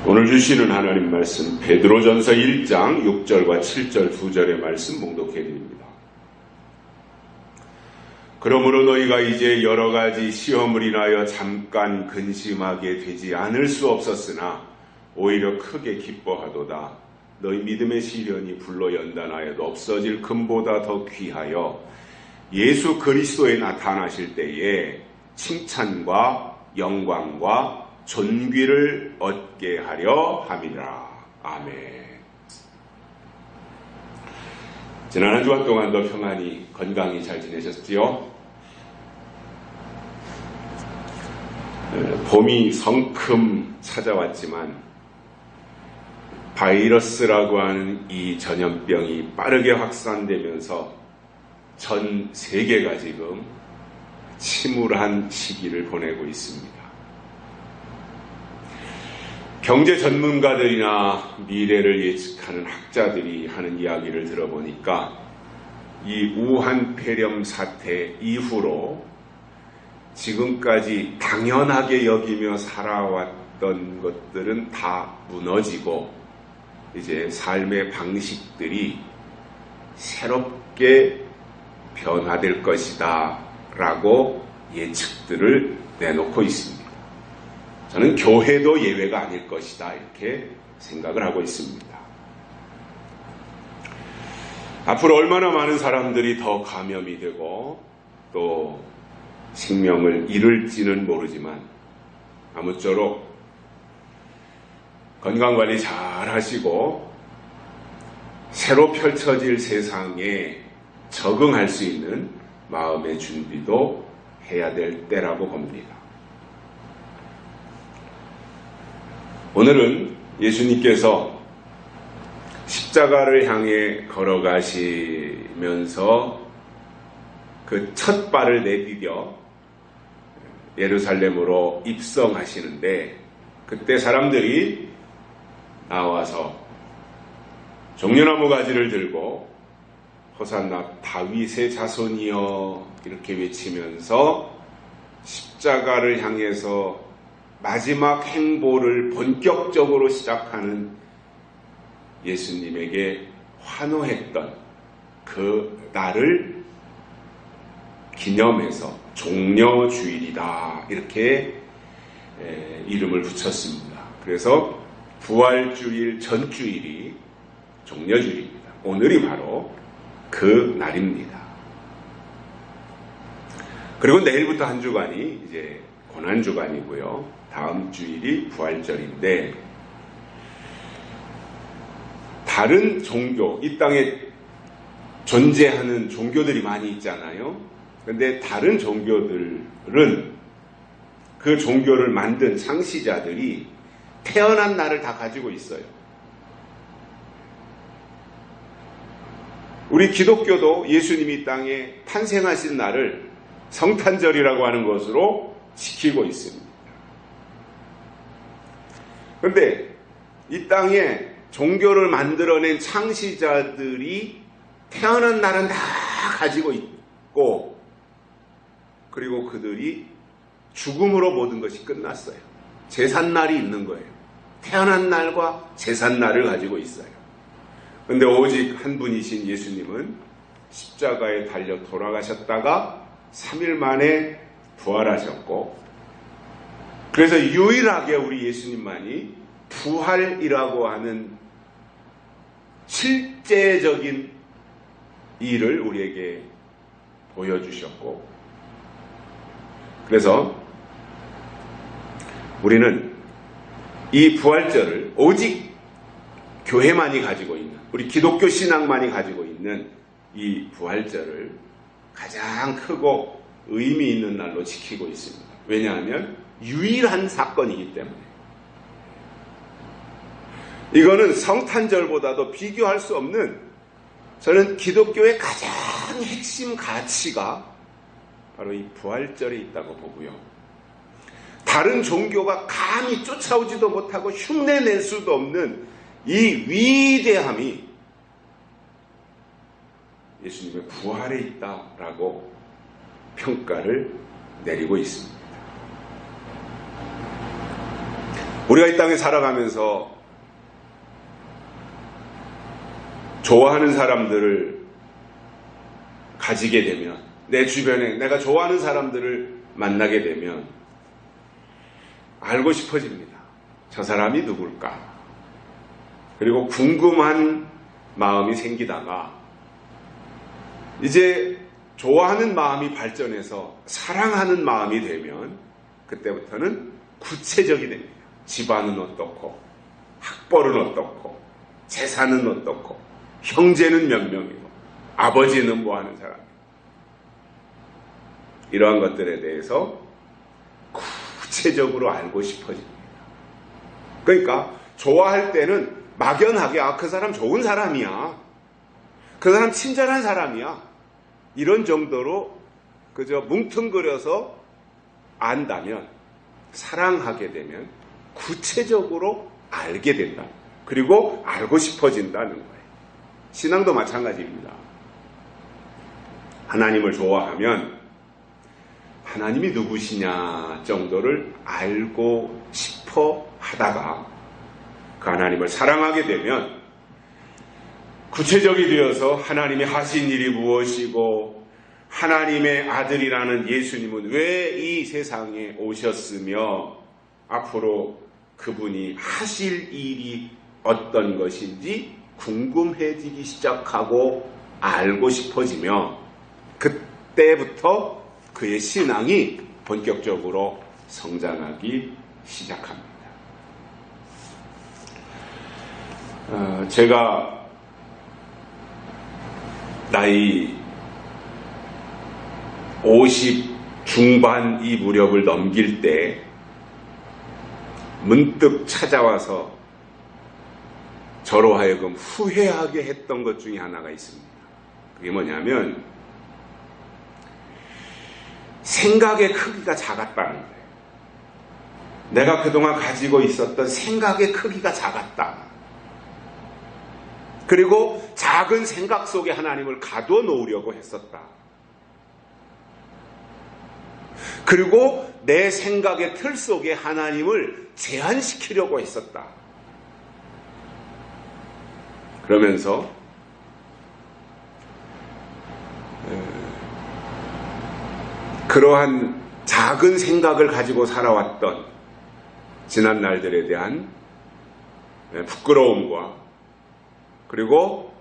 오늘 주시는 하나님 말씀 베드로전서 1장 6절과 7절 2절의 말씀 봉독해 드립니다. 그러므로 너희가 이제 여러 가지 시험을 인하여 잠깐 근심하게 되지 않을 수 없었으나 오히려 크게 기뻐하도다. 너희 믿음의 시련이 불로 연단하여도 없어질 금보다 더 귀하여 예수 그리스도에 나타나실 때에 칭찬과 영광과 존귀를 얻게 하려 함이라. 아멘. 지난 한 주간 동안도 평안히 건강히 잘 지내셨지요? 봄이 성큼 찾아왔지만 바이러스라고 하는 이 전염병이 빠르게 확산되면서 전 세계가 지금 침울한 시기를 보내고 있습니다. 경제 전문가들이나 미래를 예측하는 학자들이 하는 이야기를 들어보니까 이 우한 폐렴 사태 이후로 지금까지 당연하게 여기며 살아왔던 것들은 다 무너지고 이제 삶의 방식들이 새롭게 변화될 것이다 라고 예측들을 내놓고 있습니다. 저는 교회도 예외가 아닐 것이다 이렇게 생각을 하고 있습니다. 앞으로 얼마나 많은 사람들이 더 감염이 되고 또 생명을 잃을지는 모르지만 아무쪼록 건강관리 잘 하시고 새로 펼쳐질 세상에 적응할 수 있는 마음의 준비도 해야 될 때라고 봅니다. 오늘은 예수님께서 십자가를 향해 걸어가시면서 그 첫 발을 내디뎌 예루살렘으로 입성하시는데 그때 사람들이 나와서 종려나무 가지를 들고 호산나 다윗의 자손이여 이렇게 외치면서 십자가를 향해서 마지막 행보를 본격적으로 시작하는 예수님에게 환호했던 그 날을 기념해서 종려주일이다 이렇게 이름을 붙였습니다. 그래서 부활주일 전주일이 종려주일입니다. 오늘이 바로 그 날입니다. 그리고 내일부터 한 주간이 이제 고난주간이고요. 다음 주일이 부활절인데 다른 종교, 이 땅에 존재하는 종교들이 많이 있잖아요. 그런데 다른 종교들은 그 종교를 만든 창시자들이 태어난 날을 다 가지고 있어요. 우리 기독교도 예수님이 이 땅에 탄생하신 날을 성탄절이라고 하는 것으로 지키고 있습니다. 그런데 이 땅에 종교를 만들어낸 창시자들이 태어난 날은 다 가지고 있고 그리고 그들이 죽음으로 모든 것이 끝났어요. 제삿날이 있는 거예요. 태어난 날과 제삿날을 가지고 있어요. 그런데 오직 한 분이신 예수님은 십자가에 달려 돌아가셨다가 3일 만에 부활하셨고 그래서 유일하게 우리 예수님만이 부활이라고 하는 실제적인 일을 우리에게 보여주셨고 그래서 우리는 이 부활절을 오직 교회만이 가지고 있는 우리 기독교 신앙만이 가지고 있는 이 부활절을 가장 크고 의미 있는 날로 지키고 있습니다. 왜냐하면 유일한 사건이기 때문에 이거는 성탄절보다도 비교할 수 없는 저는 기독교의 가장 핵심 가치가 바로 이 부활절에 있다고 보고요. 다른 종교가 감히 쫓아오지도 못하고 흉내낼 수도 없는 이 위대함이 예수님의 부활에 있다라고 평가를 내리고 있습니다. 우리가 이 땅에 살아가면서 좋아하는 사람들을 가지게 되면, 내 주변에 내가 좋아하는 사람들을 만나게 되면 알고 싶어집니다. 저 사람이 누굴까? 그리고 궁금한 마음이 생기다가 이제 좋아하는 마음이 발전해서 사랑하는 마음이 되면 그때부터는 구체적이 됩니다. 집안은 어떻고, 학벌은 어떻고, 재산은 어떻고, 형제는 몇 명이고, 아버지는 뭐 하는 사람이고, 이러한 것들에 대해서 구체적으로 알고 싶어집니다. 그러니까 좋아할 때는 막연하게 그 사람 좋은 사람이야, 그 사람 친절한 사람이야, 이런 정도로 그저 뭉뚱그려서 안다면, 사랑하게 되면 구체적으로 알게 된다. 그리고 알고 싶어진다는 거예요. 신앙도 마찬가지입니다. 하나님을 좋아하면 하나님이 누구시냐 정도를 알고 싶어 하다가 그 하나님을 사랑하게 되면 구체적이 되어서 하나님이 하신 일이 무엇이고, 하나님의 아들이라는 예수님은 왜 이 세상에 오셨으며 앞으로 그분이 하실 일이 어떤 것인지 궁금해지기 시작하고 알고 싶어지며, 그때부터 그의 신앙이 본격적으로 성장하기 시작합니다. 제가 나이 50 중반 이 무렵을 넘길 때 문득 찾아와서 저로 하여금 후회하게 했던 것 중에 하나가 있습니다. 그게 뭐냐면 생각의 크기가 작았다는 거예요. 내가 그동안 가지고 있었던 생각의 크기가 작았다. 그리고 작은 생각 속에 하나님을 가둬놓으려고 했었다. 그리고 내 생각의 틀 속에 하나님을 제한시키려고 했었다. 그러면서 그러한 작은 생각을 가지고 살아왔던 지난 날들에 대한 부끄러움과 그리고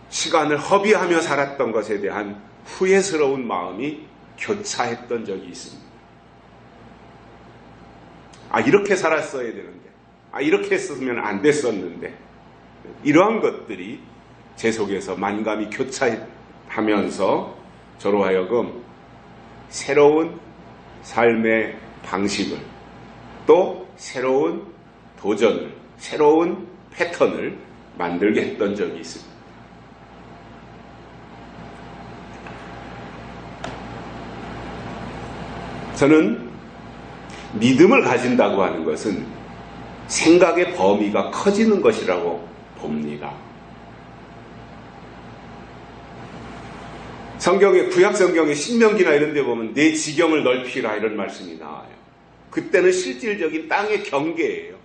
시간을 허비하며 살았던 것에 대한 후회스러운 마음이 교차했던 적이 있습니다. 이렇게 살았어야 되는데, 이렇게 했으면 안 됐었는데, 이러한 것들이 제 속에서 만감이 교차하면서 저로 하여금 새로운 삶의 방식을, 또 새로운 도전을, 새로운 패턴을 만들게 했던 적이 있습니다. 저는 믿음을 가진다고 하는 것은 생각의 범위가 커지는 것이라고 봅니다. 성경에, 구약 성경의 신명기나 이런 데 보면 내 지경을 넓히라 이런 말씀이 나와요. 그때는 실질적인 땅의 경계예요.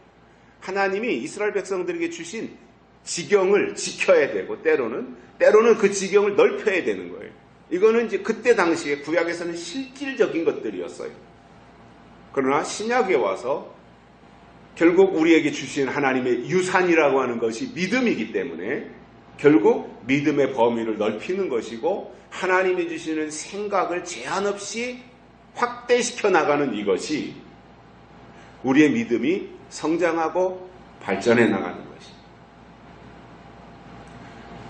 하나님이 이스라엘 백성들에게 주신 지경을 지켜야 되고 때로는 그 지경을 넓혀야 되는 거예요. 이거는 이제 그때 당시에 구약에서는 실질적인 것들이었어요. 그러나 신약에 와서 결국 우리에게 주신 하나님의 유산이라고 하는 것이 믿음이기 때문에 결국 믿음의 범위를 넓히는 것이고, 하나님이 주시는 생각을 제한 없이 확대시켜 나가는 이것이 우리의 믿음이 성장하고 발전해 나가는 것입니다.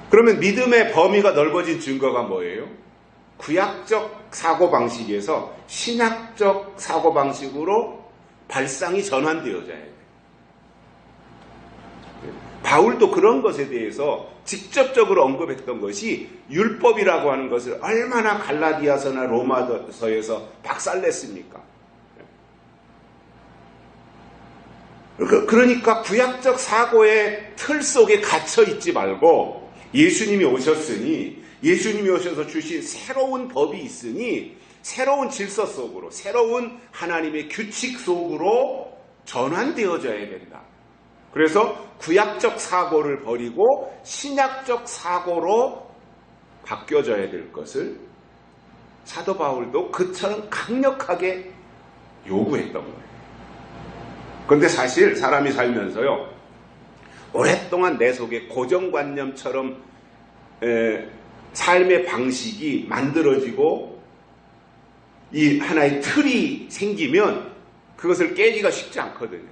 그러면 믿음의 범위가 넓어진 증거가 뭐예요? 구약적 사고방식에서 신약적 사고방식으로 발상이 전환되어져야 돼요. 바울도 그런 것에 대해서 직접적으로 언급했던 것이 율법이라고 하는 것을 얼마나 갈라디아서나 로마서에서 박살냈습니까? 그러니까 구약적 사고의 틀 속에 갇혀 있지 말고 예수님이 오셨으니, 예수님이 오셔서 주신 새로운 법이 있으니 새로운 질서 속으로, 새로운 하나님의 규칙 속으로 전환되어져야 된다. 그래서 구약적 사고를 버리고 신약적 사고로 바뀌어져야 될 것을 사도 바울도 그처럼 강력하게 요구했던 거예요. 그런데 사실 사람이 살면서요, 오랫동안 내 속에 고정관념처럼 삶의 방식이 만들어지고 이 하나의 틀이 생기면 그것을 깨기가 쉽지 않거든요.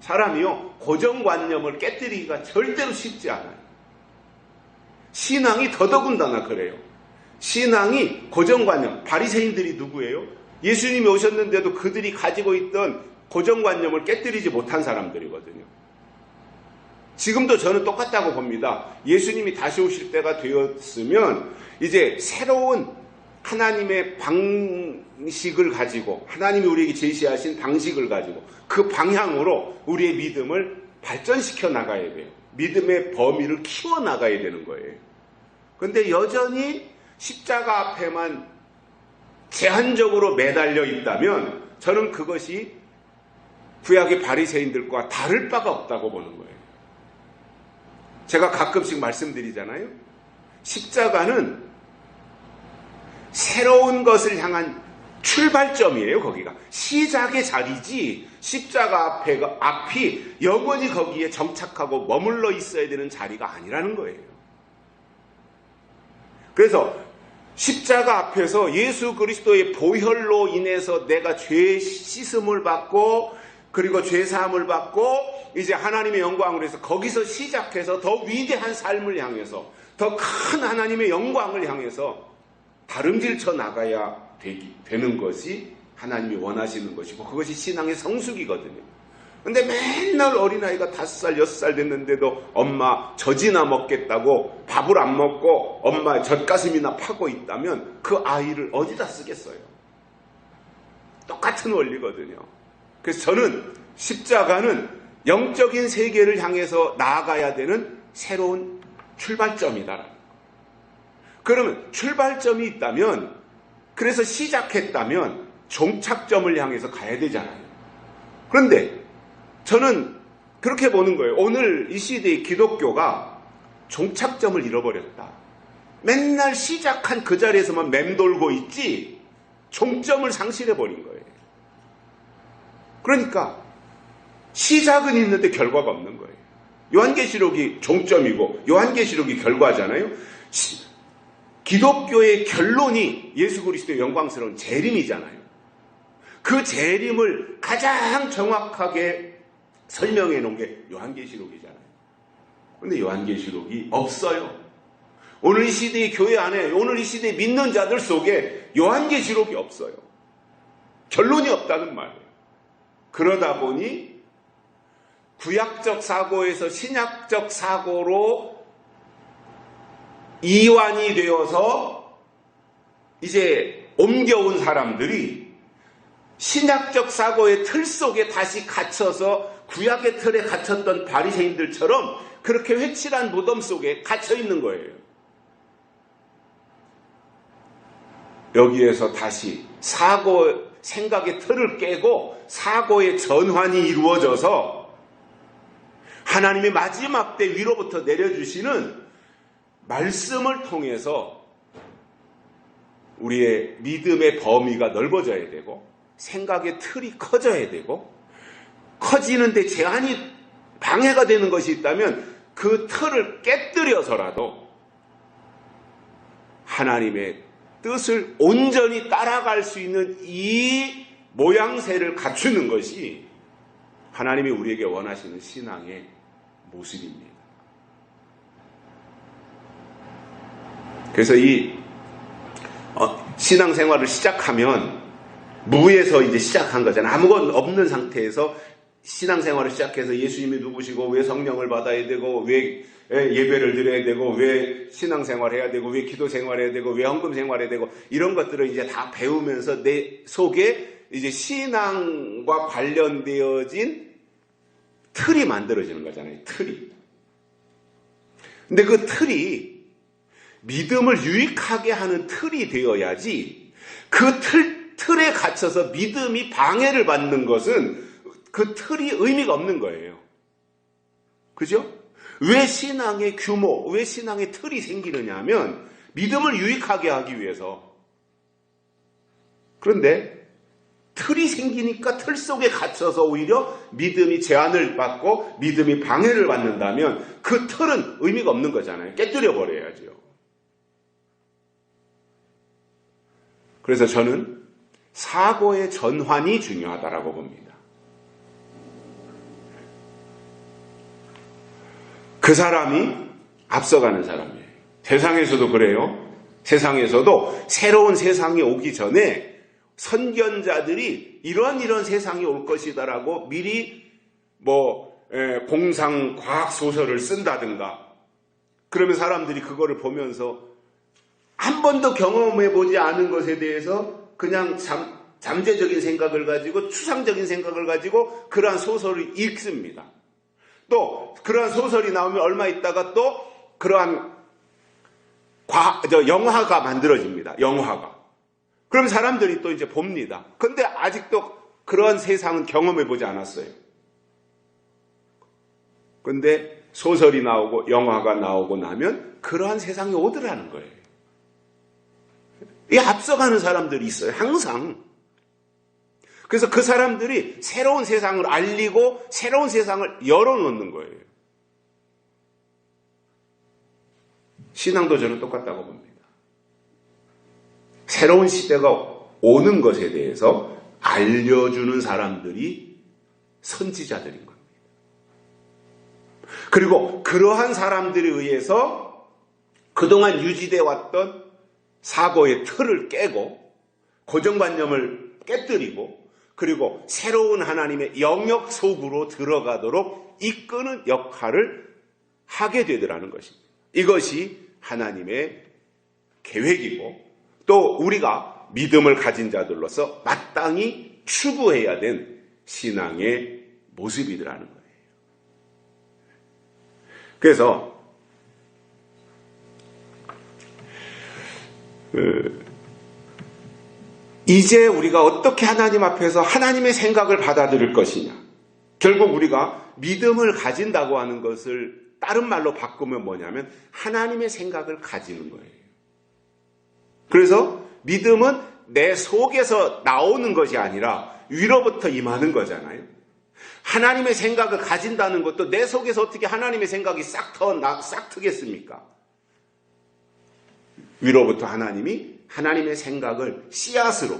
사람이요, 고정관념을 깨뜨리기가 절대로 쉽지 않아요. 신앙이 더더군다나 그래요. 신앙이 고정관념, 바리새인들이 누구예요? 예수님이 오셨는데도 그들이 가지고 있던 고정관념을 깨뜨리지 못한 사람들이거든요. 지금도 저는 똑같다고 봅니다. 예수님이 다시 오실 때가 되었으면 이제 새로운 하나님의 방식을 가지고, 하나님이 우리에게 제시하신 방식을 가지고 그 방향으로 우리의 믿음을 발전시켜 나가야 돼요. 믿음의 범위를 키워 나가야 되는 거예요. 그런데 여전히 십자가 앞에만 제한적으로 매달려 있다면 저는 그것이 구약의 바리새인들과 다를 바가 없다고 보는 거예요. 제가 가끔씩 말씀드리잖아요. 십자가는 새로운 것을 향한 출발점이에요. 거기가 시작의 자리지, 십자가 앞이 영원히 거기에 정착하고 머물러 있어야 되는 자리가 아니라는 거예요. 그래서 십자가 앞에서 예수 그리스도의 보혈로 인해서 내가 죄 씻음을 받고, 그리고 죄 사함을 받고 이제 하나님의 영광을 해서 거기서 시작해서 더 위대한 삶을 향해서, 더 큰 하나님의 영광을 향해서 다름질쳐 나가야 되는 것이 하나님이 원하시는 것이고, 그것이 신앙의 성숙이거든요. 근데 맨날 어린아이가 5살, 6살 됐는데도 엄마 젖이나 먹겠다고 밥을 안 먹고 엄마 젖가슴이나 파고 있다면 그 아이를 어디다 쓰겠어요? 똑같은 원리거든요. 그래서 저는 십자가는 영적인 세계를 향해서 나아가야 되는 새로운 출발점이다. 그러면 출발점이 있다면, 그래서 시작했다면 종착점을 향해서 가야 되잖아요. 그런데 저는 그렇게 보는 거예요. 오늘 이 시대의 기독교가 종착점을 잃어버렸다. 맨날 시작한 그 자리에서만 맴돌고 있지 종점을 상실해버린 거예요. 그러니까 시작은 있는데 결과가 없는 거예요. 요한계시록이 종점이고 요한계시록이 결과잖아요. 기독교의 결론이 예수 그리스도의 영광스러운 재림이잖아요. 그 재림을 가장 정확하게 설명해 놓은 게 요한계시록이잖아요. 그런데 요한계시록이 없어요. 오늘 이 시대의 교회 안에, 오늘 이 시대의 믿는 자들 속에 요한계시록이 없어요. 결론이 없다는 말이에요. 그러다 보니 구약적 사고에서 신약적 사고로 이완이 되어서 이제 옮겨온 사람들이 신약적 사고의 틀 속에 다시 갇혀서 구약의 틀에 갇혔던 바리새인들처럼 그렇게 회칠한 무덤 속에 갇혀 있는 거예요. 여기에서 다시 생각의 틀을 깨고 사고의 전환이 이루어져서 하나님의 마지막 때 위로부터 내려주시는 말씀을 통해서 우리의 믿음의 범위가 넓어져야 되고, 생각의 틀이 커져야 되고, 커지는데 제한이 방해가 되는 것이 있다면 그 틀을 깨뜨려서라도 하나님의 뜻을 온전히 따라갈 수 있는 이 모양새를 갖추는 것이 하나님이 우리에게 원하시는 신앙의 모습입니다. 그래서 이 신앙생활을 시작하면 무에서 이제 시작한 거잖아요. 아무것도 없는 상태에서 신앙생활을 시작해서 예수님이 누구시고 왜 성령을 받아야 되고 왜 예배를 드려야 되고 왜 신앙생활 해야 되고 왜 기도생활 해야 되고 왜 헌금생활 해야 되고 이런 것들을 이제 다 배우면서 내 속에 이제 신앙과 관련되어진 틀이 만들어지는 거잖아요. 틀이. 근데 그 틀이 믿음을 유익하게 하는 틀이 되어야지, 그 틀에 갇혀서 믿음이 방해를 받는 것은 그 틀이 의미가 없는 거예요. 그죠? 왜 신앙의 규모, 왜 신앙의 틀이 생기느냐 하면 믿음을 유익하게 하기 위해서. 그런데 틀이 생기니까 틀 속에 갇혀서 오히려 믿음이 제한을 받고 믿음이 방해를 받는다면 그 틀은 의미가 없는 거잖아요. 깨뜨려 버려야죠. 그래서 저는 사고의 전환이 중요하다라고 봅니다. 그 사람이 앞서가는 사람이에요. 세상에서도 그래요. 세상에서도 새로운 세상이 오기 전에 선견자들이 이런 세상이 올 것이다라고 미리 공상 과학 소설을 쓴다든가, 그러면 사람들이 그거를 보면서 한 번도 경험해보지 않은 것에 대해서 그냥 잠재적인 생각을 가지고 추상적인 생각을 가지고 그러한 소설을 읽습니다. 또 그러한 소설이 나오면 얼마 있다가 또 그러한 영화가 만들어집니다. 영화가. 그럼 사람들이 또 이제 봅니다. 근데 아직도 그런 세상은 경험해보지 않았어요. 근데 소설이 나오고 영화가 나오고 나면 그러한 세상이 오더라는 거예요. 이 앞서가는 사람들이 있어요. 항상. 그래서 그 사람들이 새로운 세상을 알리고 새로운 세상을 열어놓는 거예요. 신앙도 저는 똑같다고 봅니다. 새로운 시대가 오는 것에 대해서 알려주는 사람들이 선지자들인 겁니다. 그리고 그러한 사람들에 의해서 그동안 유지되어 왔던 사고의 틀을 깨고 고정관념을 깨뜨리고 그리고 새로운 하나님의 영역 속으로 들어가도록 이끄는 역할을 하게 되더라는 것입니다. 이것이 하나님의 계획이고 또 우리가 믿음을 가진 자들로서 마땅히 추구해야 된 신앙의 모습이더라는 거예요. 그래서 이제 우리가 어떻게 하나님 앞에서 하나님의 생각을 받아들일 것이냐. 결국 우리가 믿음을 가진다고 하는 것을 다른 말로 바꾸면 뭐냐면 하나님의 생각을 가지는 거예요. 그래서 믿음은 내 속에서 나오는 것이 아니라 위로부터 임하는 거잖아요. 하나님의 생각을 가진다는 것도 내 속에서 어떻게 하나님의 생각이 싹 트겠습니까? 위로부터 하나님이 하나님의 생각을 씨앗으로,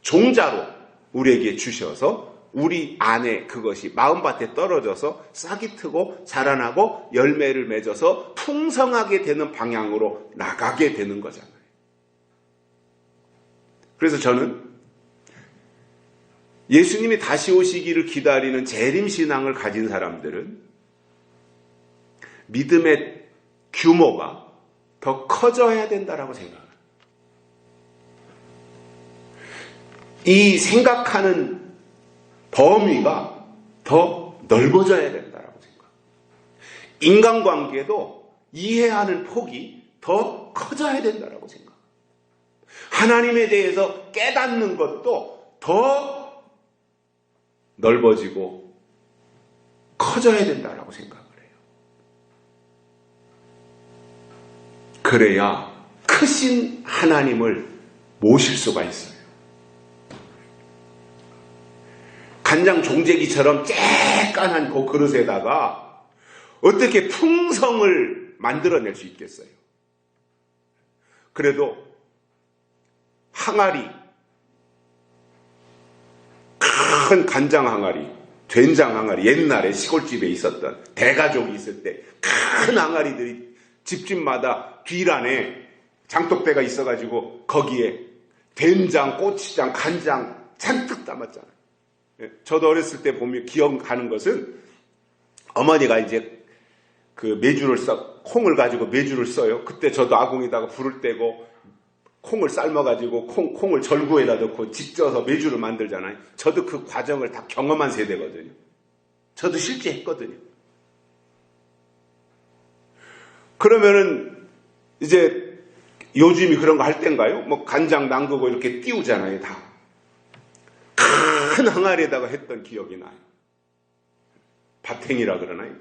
종자로 우리에게 주셔서 우리 안에 그것이 마음밭에 떨어져서 싹이 트고 자라나고 열매를 맺어서 풍성하게 되는 방향으로 나가게 되는 거잖아요. 그래서 저는 예수님이 다시 오시기를 기다리는 재림신앙을 가진 사람들은 믿음의 규모가 더 커져야 된다라고 생각합니다. 이 생각하는 범위가 더 넓어져야 된다라고 생각합니다. 인간관계도 이해하는 폭이 더 커져야 된다라고 생각합니다. 하나님에 대해서 깨닫는 것도 더 넓어지고 커져야 된다라고 생각을 해요. 그래야 크신 하나님을 모실 수가 있어요. 간장 종재기처럼 쬐깐한 그 그릇에다가 어떻게 풍성을 만들어낼 수 있겠어요? 그래도 항아리, 큰 간장 항아리, 된장 항아리, 옛날에 시골집에 있었던 대가족이 있을 때 큰 항아리들이 집집마다 뒤란에 장독대가 있어가지고 거기에 된장, 고추장, 간장 잔뜩 담았잖아요. 저도 어렸을 때 보면 기억하는 것은 어머니가 이제 그 메주를 콩을 가지고 메주를 써요. 그때 저도 아궁이다가 불을 떼고 콩을 삶아가지고 콩을 절구에다 넣고 직져서 메주를 만들잖아요. 저도 그 과정을 다 경험한 세대거든요. 저도 실제 했거든요. 그러면은 이제 요즘이 그런 거 할 땐가요? 뭐 간장 담그고 이렇게 띄우잖아요. 다 큰 항아리에다가 했던 기억이 나요. 바탱이라 그러나요?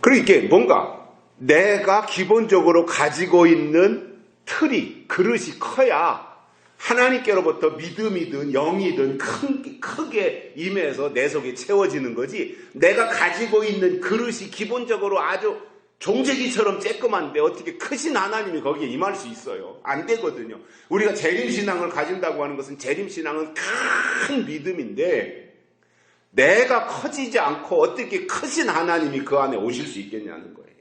그러니까 뭔가 내가 기본적으로 가지고 있는 틀이, 그릇이 커야 하나님께로부터 믿음이든 영이든 크게 임해서 내 속에 채워지는 거지, 내가 가지고 있는 그릇이 기본적으로 아주 종재기처럼 쬐끄만데 어떻게 크신 하나님이 거기에 임할 수 있어요? 안 되거든요. 우리가 재림신앙을 가진다고 하는 것은, 재림신앙은 큰 믿음인데 내가 커지지 않고 어떻게 크신 하나님이 그 안에 오실 수 있겠냐는 거예요.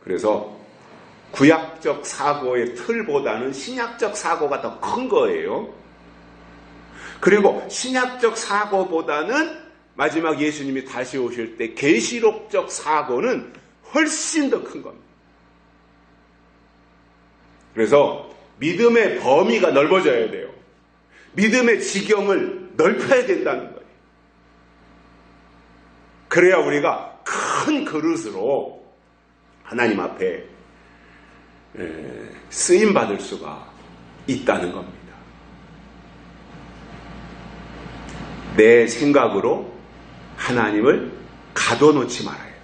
그래서 구약적 사고의 틀보다는 신약적 사고가 더 큰 거예요. 그리고 신약적 사고보다는 마지막 예수님이 다시 오실 때 계시록적 사고는 훨씬 더 큰 겁니다. 그래서 믿음의 범위가 넓어져야 돼요. 믿음의 지경을 넓혀야 된다는 거예요. 그래야 우리가 큰 그릇으로 하나님 앞에 쓰임받을 수가 있다는 겁니다. 내 생각으로 하나님을 가둬놓지 말아야 돼.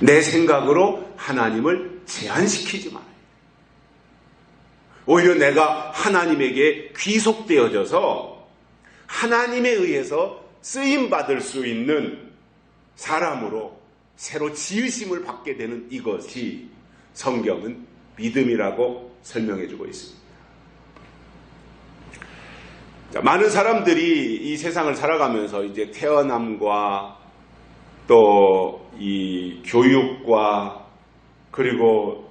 내 생각으로 하나님을 제한시키지 말아야 돼. 오히려 내가 하나님에게 귀속되어져서 하나님에 의해서 쓰임받을 수 있는 사람으로 새로 지으심을 받게 되는 이것이 성경은 믿음이라고 설명해주고 있습니다. 자, 많은 사람들이 이 세상을 살아가면서 이제 태어남과 또 이 교육과 그리고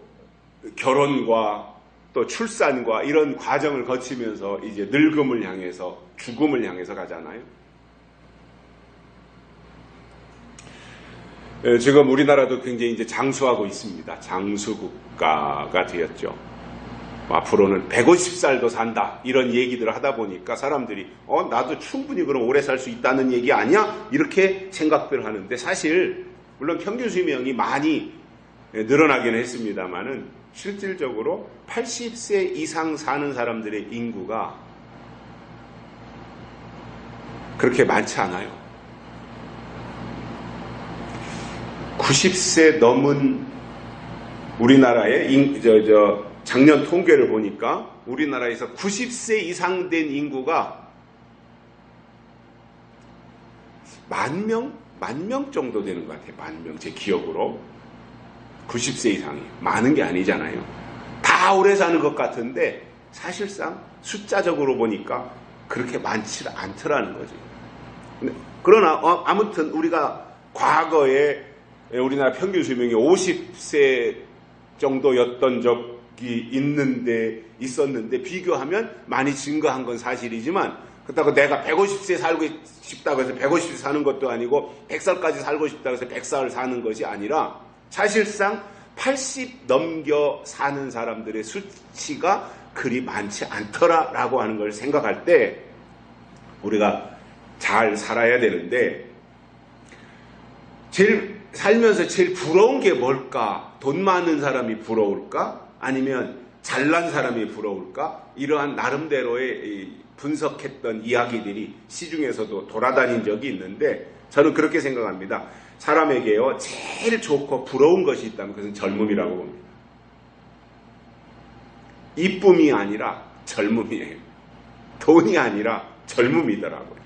결혼과 또 출산과 이런 과정을 거치면서 이제 늙음을 향해서, 죽음을 향해서 가잖아요. 지금 우리나라도 굉장히 이제 장수하고 있습니다. 장수국가가 되었죠. 앞으로는 150살도 산다, 이런 얘기들을 하다 보니까 사람들이 나도 충분히 그럼 오래 살 수 있다는 얘기 아니야? 이렇게 생각들 하는데, 사실 물론 평균 수명이 많이 늘어나긴 했습니다만은 실질적으로 80세 이상 사는 사람들의 인구가 그렇게 많지 않아요. 90세 넘은 우리나라의 작년 통계를 보니까 우리나라에서 90세 이상 된 인구가 10,000명 정도 되는 것 같아요. 10,000명, 제 기억으로. 90세 이상이 많은 게 아니잖아요. 다 오래 사는 것 같은데 사실상 숫자적으로 보니까 그렇게 많지 않더라는 거죠. 그러나 아무튼 우리가 과거에 우리나라 평균 수명이 50세 정도였던 적이 있었는데 비교하면 많이 증가한 건 사실이지만, 그렇다고 내가 150세 살고 싶다고 해서 150세 사는 것도 아니고 100살까지 살고 싶다고 해서 100살 사는 것이 아니라, 사실상 80 넘겨 사는 사람들의 수치가 그리 많지 않더라라고 하는 걸 생각할 때 우리가 잘 살아야 되는데, 살면서 제일 부러운 게 뭘까? 돈 많은 사람이 부러울까? 아니면 잘난 사람이 부러울까? 이러한 나름대로의 분석했던 이야기들이 시중에서도 돌아다닌 적이 있는데, 저는 그렇게 생각합니다. 사람에게요, 제일 좋고 부러운 것이 있다면 그것은 젊음이라고 봅니다. 이쁨이 아니라 젊음이에요. 돈이 아니라 젊음이더라고요.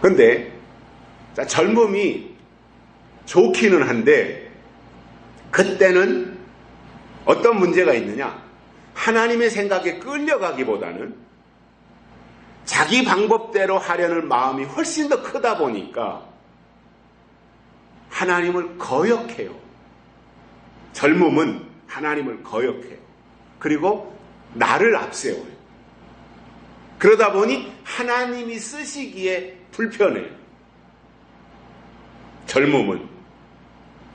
근데 젊음이 좋기는 한데 그때는 어떤 문제가 있느냐? 하나님의 생각에 끌려가기보다는 자기 방법대로 하려는 마음이 훨씬 더 크다 보니까 하나님을 거역해요. 젊음은 하나님을 거역해요. 그리고 나를 앞세워요. 그러다 보니 하나님이 쓰시기에 불편해요. 젊음은.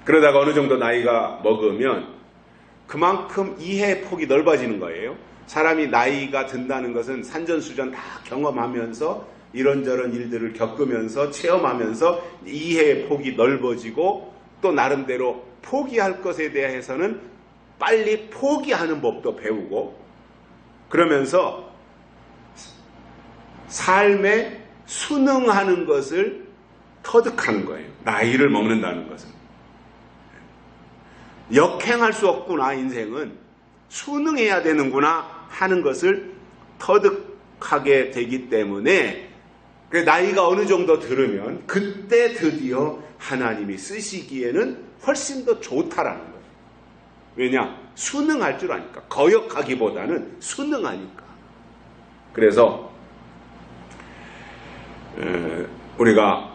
그러다가 어느 정도 나이가 먹으면 그만큼 이해의 폭이 넓어지는 거예요. 사람이 나이가 든다는 것은 산전수전 다 경험하면서 이런저런 일들을 겪으면서 체험하면서 이해의 폭이 넓어지고, 또 나름대로 포기할 것에 대해서는 빨리 포기하는 법도 배우고, 그러면서 삶에 순응하는 것을 터득하는 거예요. 나이를 먹는다는 것은. 역행할 수 없구나, 인생은. 순응해야 되는구나 하는 것을 터득하게 되기 때문에 나이가 어느 정도 들으면 그때 드디어 하나님이 쓰시기에는 훨씬 더 좋다라는 거예요. 왜냐? 순응할 줄 아니까. 거역하기보다는 순응하니까. 그래서 우리가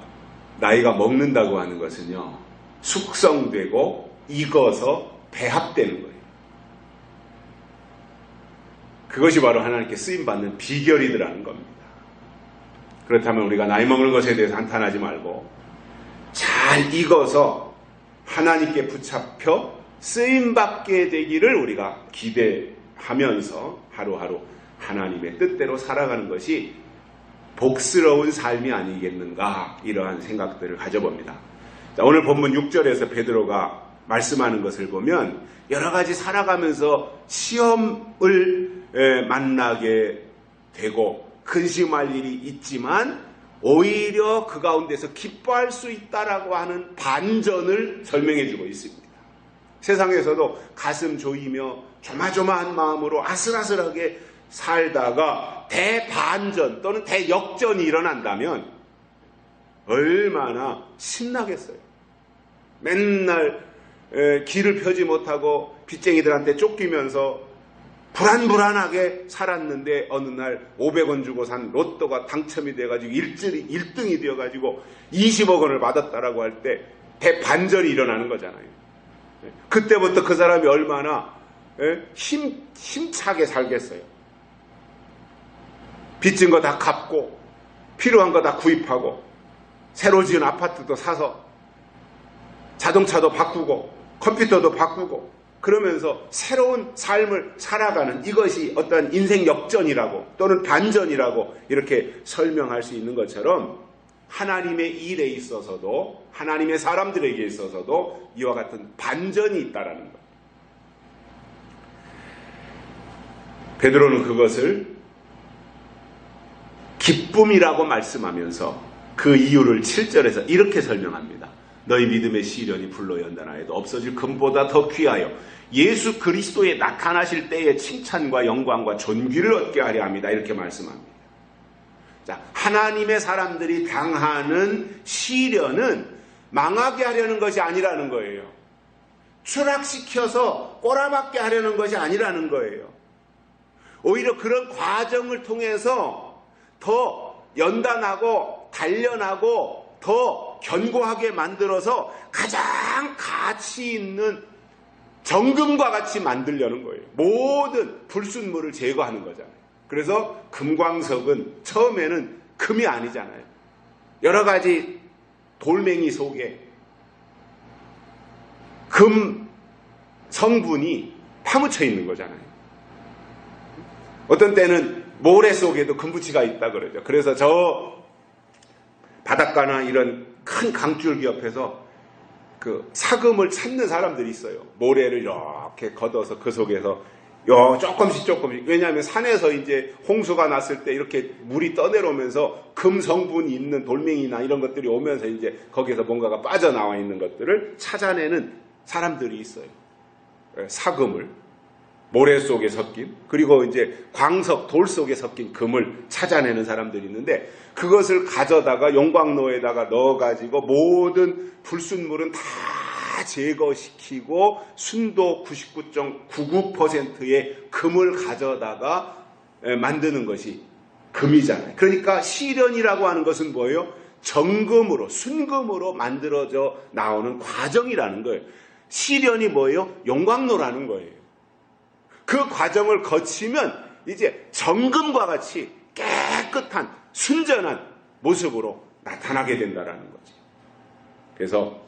나이가 먹는다고 하는 것은요, 숙성되고 익어서 배합되는 거예요. 그것이 바로 하나님께 쓰임받는 비결이더라는 겁니다. 그렇다면 우리가 나이 먹는 것에 대해서 한탄하지 말고 잘 익어서 하나님께 붙잡혀 쓰임받게 되기를 우리가 기대하면서 하루하루 하나님의 뜻대로 살아가는 것이 복스러운 삶이 아니겠는가, 이러한 생각들을 가져봅니다. 자, 오늘 본문 6절에서 베드로가 말씀하는 것을 보면 여러 가지 살아가면서 시험을 만나게 되고 근심할 일이 있지만 오히려 그 가운데서 기뻐할 수 있다라고 하는 반전을 설명해 주고 있습니다. 세상에서도 가슴 조이며 조마조마한 마음으로 아슬아슬하게 살다가 대반전 또는 대역전이 일어난다면 얼마나 신나겠어요. 맨날 길을 펴지 못하고 빚쟁이들한테 쫓기면서 불안불안하게 살았는데 어느 날 500원 주고 산 로또가 당첨이 돼가지고 1등이 되어가지고 20억 원을 받았다라고 할 때 대반전이 일어나는 거잖아요. 그때부터 그 사람이 얼마나 힘차게 살겠어요. 빚진 거 다 갚고 필요한 거 다 구입하고 새로 지은 아파트도 사서 자동차도 바꾸고 컴퓨터도 바꾸고 그러면서 새로운 삶을 살아가는, 이것이 어떤 인생 역전이라고 또는 반전이라고 이렇게 설명할 수 있는 것처럼 하나님의 일에 있어서도 하나님의 사람들에게 있어서도 이와 같은 반전이 있다라는 것. 베드로는 그것을 기쁨이라고 말씀하면서 그 이유를 7절에서 이렇게 설명합니다. 너희 믿음의 시련이 불로 연단하여도 없어질 금보다 더 귀하여 예수 그리스도에 나타나실 때의 칭찬과 영광과 존귀를 얻게 하려 합니다. 이렇게 말씀합니다. 자, 하나님의 사람들이 당하는 시련은 망하게 하려는 것이 아니라는 거예요. 추락시켜서 꼬라박게 하려는 것이 아니라는 거예요. 오히려 그런 과정을 통해서 더 연단하고 단련하고 더 견고하게 만들어서 가장 가치 있는 정금과 같이 만들려는 거예요. 모든 불순물을 제거하는 거잖아요. 그래서 금광석은 처음에는 금이 아니잖아요. 여러 가지 돌멩이 속에 금 성분이 파묻혀 있는 거잖아요. 어떤 때는 모래 속에도 금붙이가 있다 그러죠. 그래서 저 바닷가나 이런 큰 강줄기 옆에서 그 사금을 찾는 사람들이 있어요. 모래를 이렇게 걷어서 그 속에서 조금씩 왜냐하면 산에서 이제 홍수가 났을 때 이렇게 물이 떠내려오면서 금 성분이 있는 돌멩이나 이런 것들이 오면서 이제 거기에서 뭔가가 빠져나와 있는 것들을 찾아내는 사람들이 있어요. 사금을 모래 속에 섞인, 그리고 이제 광석 돌 속에 섞인 금을 찾아내는 사람들이 있는데 그것을 가져다가 용광로에다가 넣어가지고 모든 불순물은 다 제거시키고 순도 99.99%의 금을 가져다가 만드는 것이 금이잖아요. 그러니까 시련이라고 하는 것은 뭐예요? 정금으로, 순금으로 만들어져 나오는 과정이라는 거예요. 시련이 뭐예요? 용광로라는 거예요. 그 과정을 거치면 이제 정금과 같이 깨끗한 순전한 모습으로 나타나게 된다는 거죠. 그래서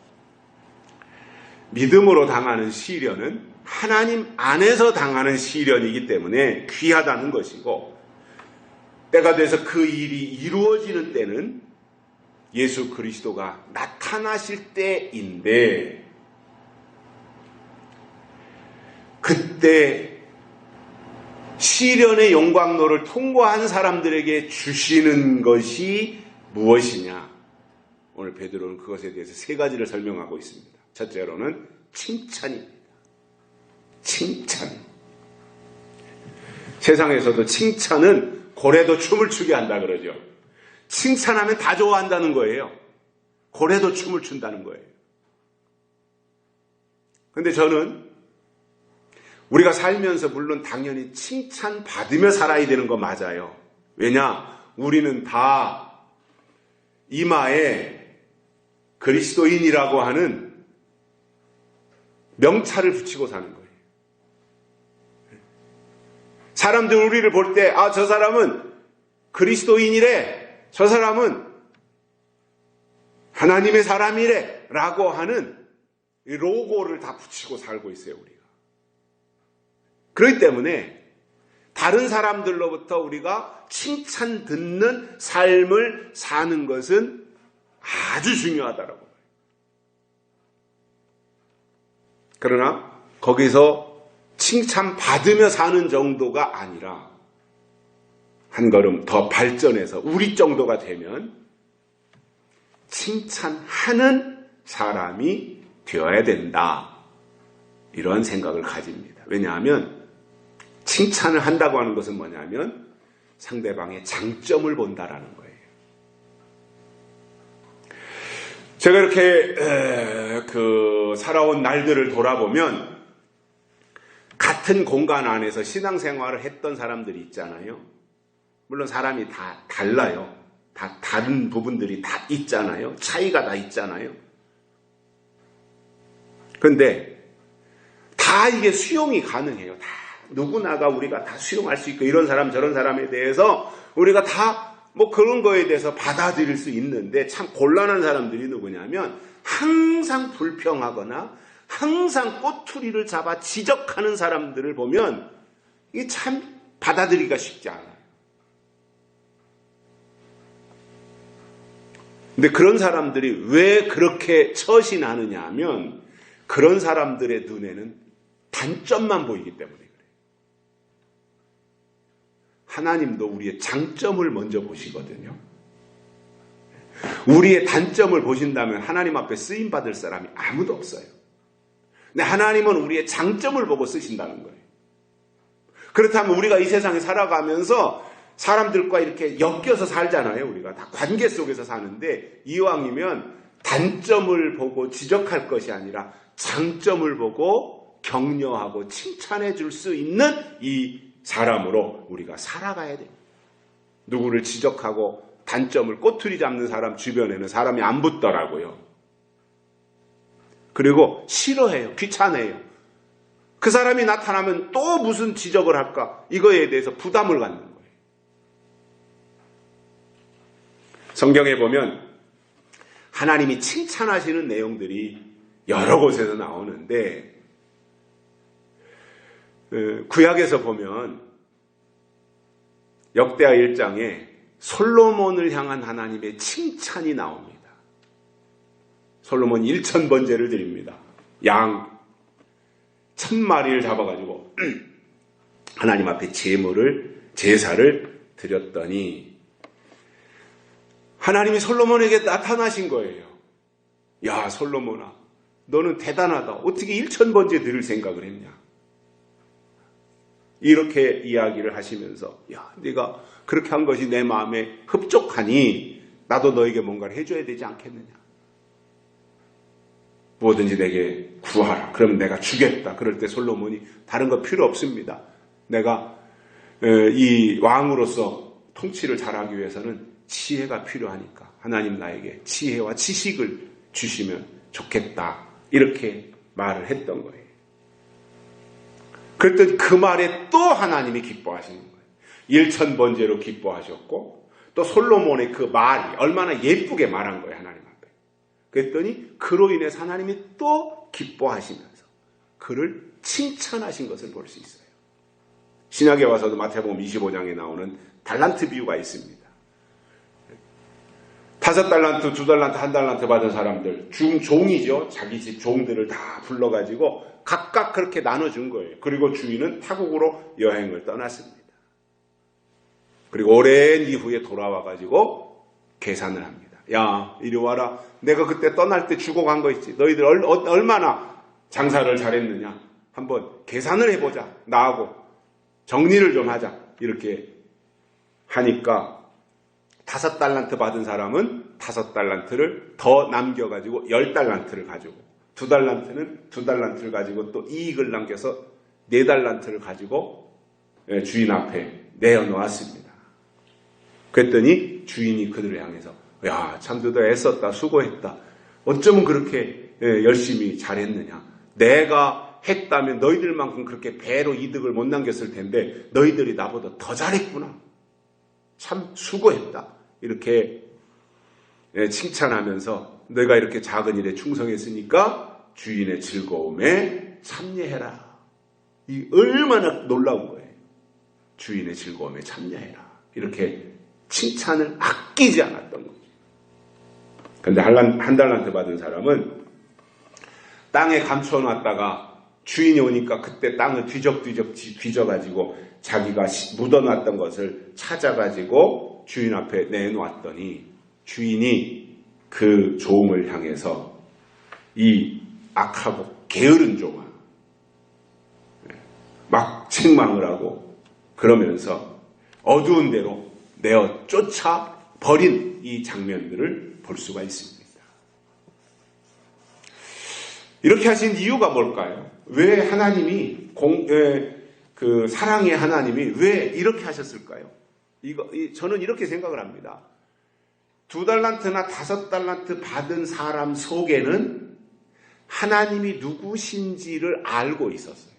믿음으로 당하는 시련은 하나님 안에서 당하는 시련이기 때문에 귀하다는 것이고, 때가 돼서 그 일이 이루어지는 때는 예수 그리스도가 나타나실 때인데, 그때 시련의 용광로를 통과한 사람들에게 주시는 것이 무엇이냐? 오늘 베드로는 그것에 대해서 세 가지를 설명하고 있습니다. 첫째로는 칭찬입니다. 칭찬. 세상에서도 칭찬은 고래도 춤을 추게 한다 그러죠. 칭찬하면 다 좋아한다는 거예요. 고래도 춤을 춘다는 거예요. 근데 저는 우리가 살면서 물론 당연히 칭찬받으며 살아야 되는 거 맞아요. 왜냐? 우리는 다 이마에 그리스도인이라고 하는 명찰을 붙이고 사는 거예요. 사람들 우리를 볼 때, 아, 저 사람은 그리스도인이래. 저 사람은 하나님의 사람이래. 라고 하는 로고를 다 붙이고 살고 있어요, 우리가. 그렇기 때문에 다른 사람들로부터 우리가 칭찬 듣는 삶을 사는 것은 아주 중요하다라고 봐요. 그러나 거기서 칭찬받으며 사는 정도가 아니라 한 걸음 더 발전해서 우리 정도가 되면 칭찬하는 사람이 되어야 된다. 이런 생각을 가집니다. 왜냐하면 칭찬을 한다고 하는 것은 뭐냐면 상대방의 장점을 본다라는 거예요. 제가 이렇게 살아온 날들을 돌아보면 같은 공간 안에서 신앙생활을 했던 사람들이 있잖아요. 물론 사람이 다 달라요. 다 다른 부분들이 다 있잖아요. 차이가 다 있잖아요. 그런데 다 이게 수용이 가능해요. 다 누구나가 우리가 다 수용할 수 있고 이런 사람 저런 사람에 대해서 우리가 다 뭐 그런 거에 대해서 받아들일 수 있는데 참 곤란한 사람들이 누구냐면 항상 불평하거나 항상 꼬투리를 잡아 지적하는 사람들을 보면 이게 참 받아들이기가 쉽지 않아요. 근데 그런 사람들이 왜 그렇게 처신하느냐 하면 그런 사람들의 눈에는 단점만 보이기 때문에 그래요. 하나님도 우리의 장점을 먼저 보시거든요. 우리의 단점을 보신다면 하나님 앞에 쓰임받을 사람이 아무도 없어요. 근데 하나님은 우리의 장점을 보고 쓰신다는 거예요. 그렇다면 우리가 이 세상에 살아가면서 사람들과 이렇게 엮여서 살잖아요. 우리가 다 관계 속에서 사는데 이왕이면 단점을 보고 지적할 것이 아니라 장점을 보고 격려하고 칭찬해 줄 수 있는 이 사람으로 우리가 살아가야 돼요. 누구를 지적하고 단점을 꼬투리 잡는 사람 주변에는 사람이 안 붙더라고요. 그리고 싫어해요. 귀찮아요. 그 사람이 나타나면 또 무슨 지적을 할까? 이거에 대해서 부담을 갖는 거예요. 성경에 보면 하나님이 칭찬하시는 내용들이 여러 곳에서 나오는데 구약에서 보면 역대하 1장에 솔로몬을 향한 하나님의 칭찬이 나옵니다. 솔로몬이 1000번제를 드립니다. 양 1000마리를 잡아가지고 하나님 앞에 제사를 드렸더니 하나님이 솔로몬에게 나타나신 거예요. 야, 솔로몬아, 너는 대단하다. 어떻게 1000번제 드릴 생각을 했냐? 이렇게 이야기를 하시면서 야, 네가 그렇게 한 것이 내 마음에 흡족하니 나도 너에게 뭔가를 해줘야 되지 않겠느냐? 뭐든지 내게 구하라. 그러면 내가 주겠다. 그럴 때 솔로몬이 다른 거 필요 없습니다. 내가 이 왕으로서 통치를 잘하기 위해서는 지혜가 필요하니까 하나님 나에게 지혜와 지식을 주시면 좋겠다. 이렇게 말을 했던 거예요. 그랬더니 그 말에 또 하나님이 기뻐하시는 거예요. 1000번제로 기뻐하셨고 또 솔로몬의 그 말이 얼마나 예쁘게 말한 거예요. 하나님 앞에. 그랬더니 그로 인해서 하나님이 또 기뻐하시면서 그를 칭찬하신 것을 볼 수 있어요. 신약에 와서도 마태복음 25장에 나오는 달란트 비유가 있습니다. 5달란트, 2달란트, 1달란트 받은 사람들, 종이죠. 자기 집 종들을 다 불러가지고 각각 그렇게 나눠준 거예요. 그리고 주인은 타국으로 여행을 떠났습니다. 그리고 오랜 이후에 돌아와가지고 계산을 합니다. 야, 이리 와라. 내가 그때 떠날 때 주고 간 거 있지. 너희들 얼마나 장사를 잘했느냐. 한번 계산을 해보자. 나하고 정리를 좀 하자. 이렇게 하니까 5달란트 받은 사람은 5달란트를 더 남겨가지고 10달란트를 가지고 2달란트는 2달란트를 가지고 또 이익을 남겨서 4달란트를 가지고 주인 앞에 내어놓았습니다. 그랬더니 주인이 그들을 향해서 야, 참 너희들 애썼다. 수고했다. 어쩌면 그렇게 열심히 잘했느냐. 내가 했다면 너희들만큼 그렇게 배로 이득을 못 남겼을 텐데 너희들이 나보다 더 잘했구나. 참 수고했다. 이렇게 칭찬하면서 너희가 이렇게 작은 일에 충성했으니까 주인의 즐거움에 참여해라. 이 얼마나 놀라운 거예요. 주인의 즐거움에 참여해라. 이렇게 칭찬을 아끼지 않았던 거죠. 그런데 한 달란트 받은 사람은 땅에 감춰놨다가 주인이 오니까 그때 땅을 뒤적뒤적 뒤져가지고 자기가 묻어놨던 것을 찾아가지고 주인 앞에 내놓았더니 주인이 그 종을 향해서 이 악하고 게으른 종아 막 책망을 하고 그러면서 어두운 데로 내어 쫓아 버린 이 장면들을 볼 수가 있습니다. 이렇게 하신 이유가 뭘까요? 왜 하나님이 그 사랑의 하나님이 왜 이렇게 하셨을까요? 저는 이렇게 생각을 합니다. 2달란트나 5달란트 받은 사람 속에는 하나님이 누구신지를 알고 있었어요.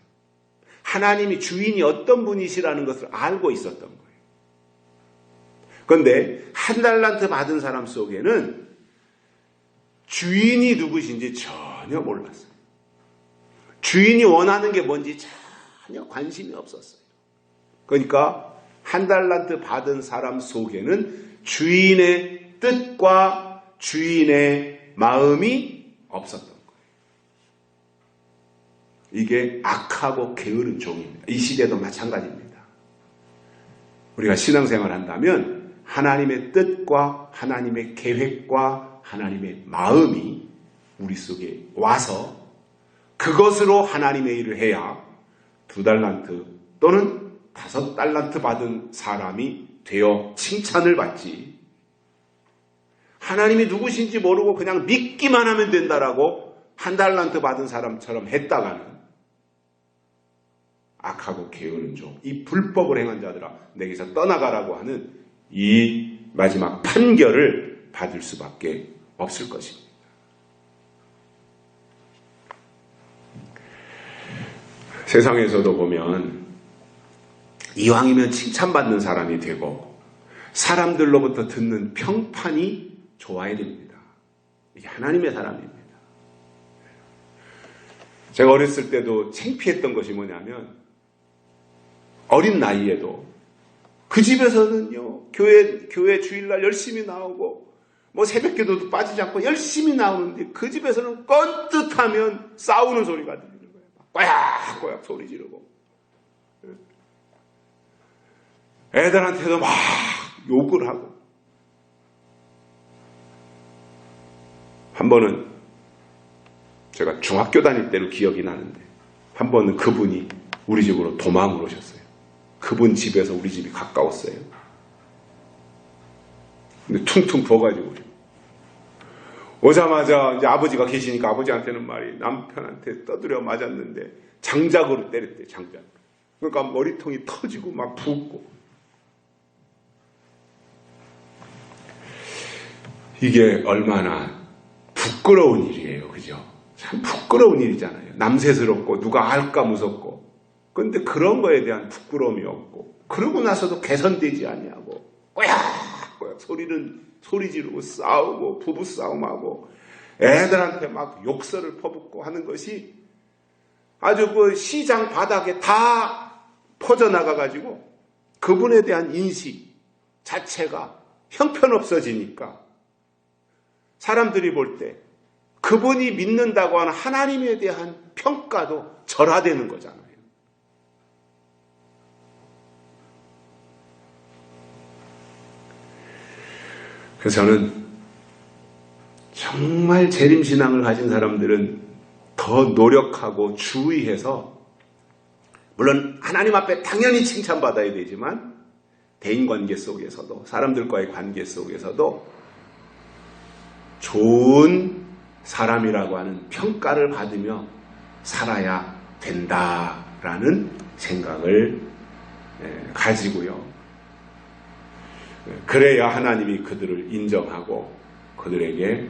하나님이 주인이 어떤 분이시라는 것을 알고 있었던 거예요. 그런데 1달란트 받은 사람 속에는 주인이 누구신지 전혀 몰랐어요. 주인이 원하는 게 뭔지 전혀 관심이 없었어요. 그러니까 1달란트 받은 사람 속에는 주인의 뜻과 주인의 마음이 없었던 거예요. 이게 악하고 게으른 종입니다. 이 시대도 마찬가지입니다. 우리가 신앙생활을 한다면 하나님의 뜻과 하나님의 계획과 하나님의 마음이 우리 속에 와서 그것으로 하나님의 일을 해야 2달란트 또는 5달란트 받은 사람이 되어 칭찬을 받지. 하나님이 누구신지 모르고 그냥 믿기만 하면 된다라고 1달란트 받은 사람처럼 했다가는 악하고 게으른 종, 이 불법을 행한 자들아 내게서 떠나가라고 하는 이 마지막 판결을 받을 수밖에 없을 것입니다. 세상에서도 보면 이왕이면 칭찬받는 사람이 되고 사람들로부터 듣는 평판이 좋아야 됩니다. 이게 하나님의 사람입니다. 제가 어렸을 때도 창피했던 것이 뭐냐면 어린 나이에도 그 집에서는요 교회 주일날 열심히 나오고 뭐 새벽기도도 빠지지 않고 열심히 나오는데 그 집에서는 껌뜻하면 싸우는 소리가 들리는 거예요. 꼬약꼬약 소리 지르고 애들한테도 막 욕을 하고 한 번은 제가 중학교 다닐 때로 기억이 나는데 한 번은 그분이 우리 집으로 도망을 오셨어요. 그분 집에서 우리 집이 가까웠어요. 근데 퉁퉁 부어가지고 오자마자 이제 아버지가 계시니까 아버지한테는 말이 남편한테 떠들여 맞았는데 장작으로 때렸대요. 장작. 그러니까 머리통이 터지고 막 붓고 이게 얼마나 부끄러운 일이에요. 그죠? 참 부끄러운 일이잖아요. 남세스럽고 누가 알까 무섭고. 그런데 그런 거에 대한 부끄러움이 없고 그러고 나서도 개선되지 않냐고 꼬약꼬약 소리 지르고 싸우고 부부싸움하고 애들한테 막 욕설을 퍼붓고 하는 것이 아주 그 시장 바닥에 다 퍼져나가가지고 그분에 대한 인식 자체가 형편없어지니까 사람들이 볼 때 그분이 믿는다고 하는 하나님에 대한 평가도 절하되는 거잖아요. 그래서 저는 정말 재림신앙을 가진 사람들은 더 노력하고 주의해서, 물론 하나님 앞에 당연히 칭찬받아야 되지만 대인관계 속에서도, 사람들과의 관계 속에서도 좋은 사람이라고 하는 평가를 받으며 살아야 된다라는 생각을 가지고요. 그래야 하나님이 그들을 인정하고 그들에게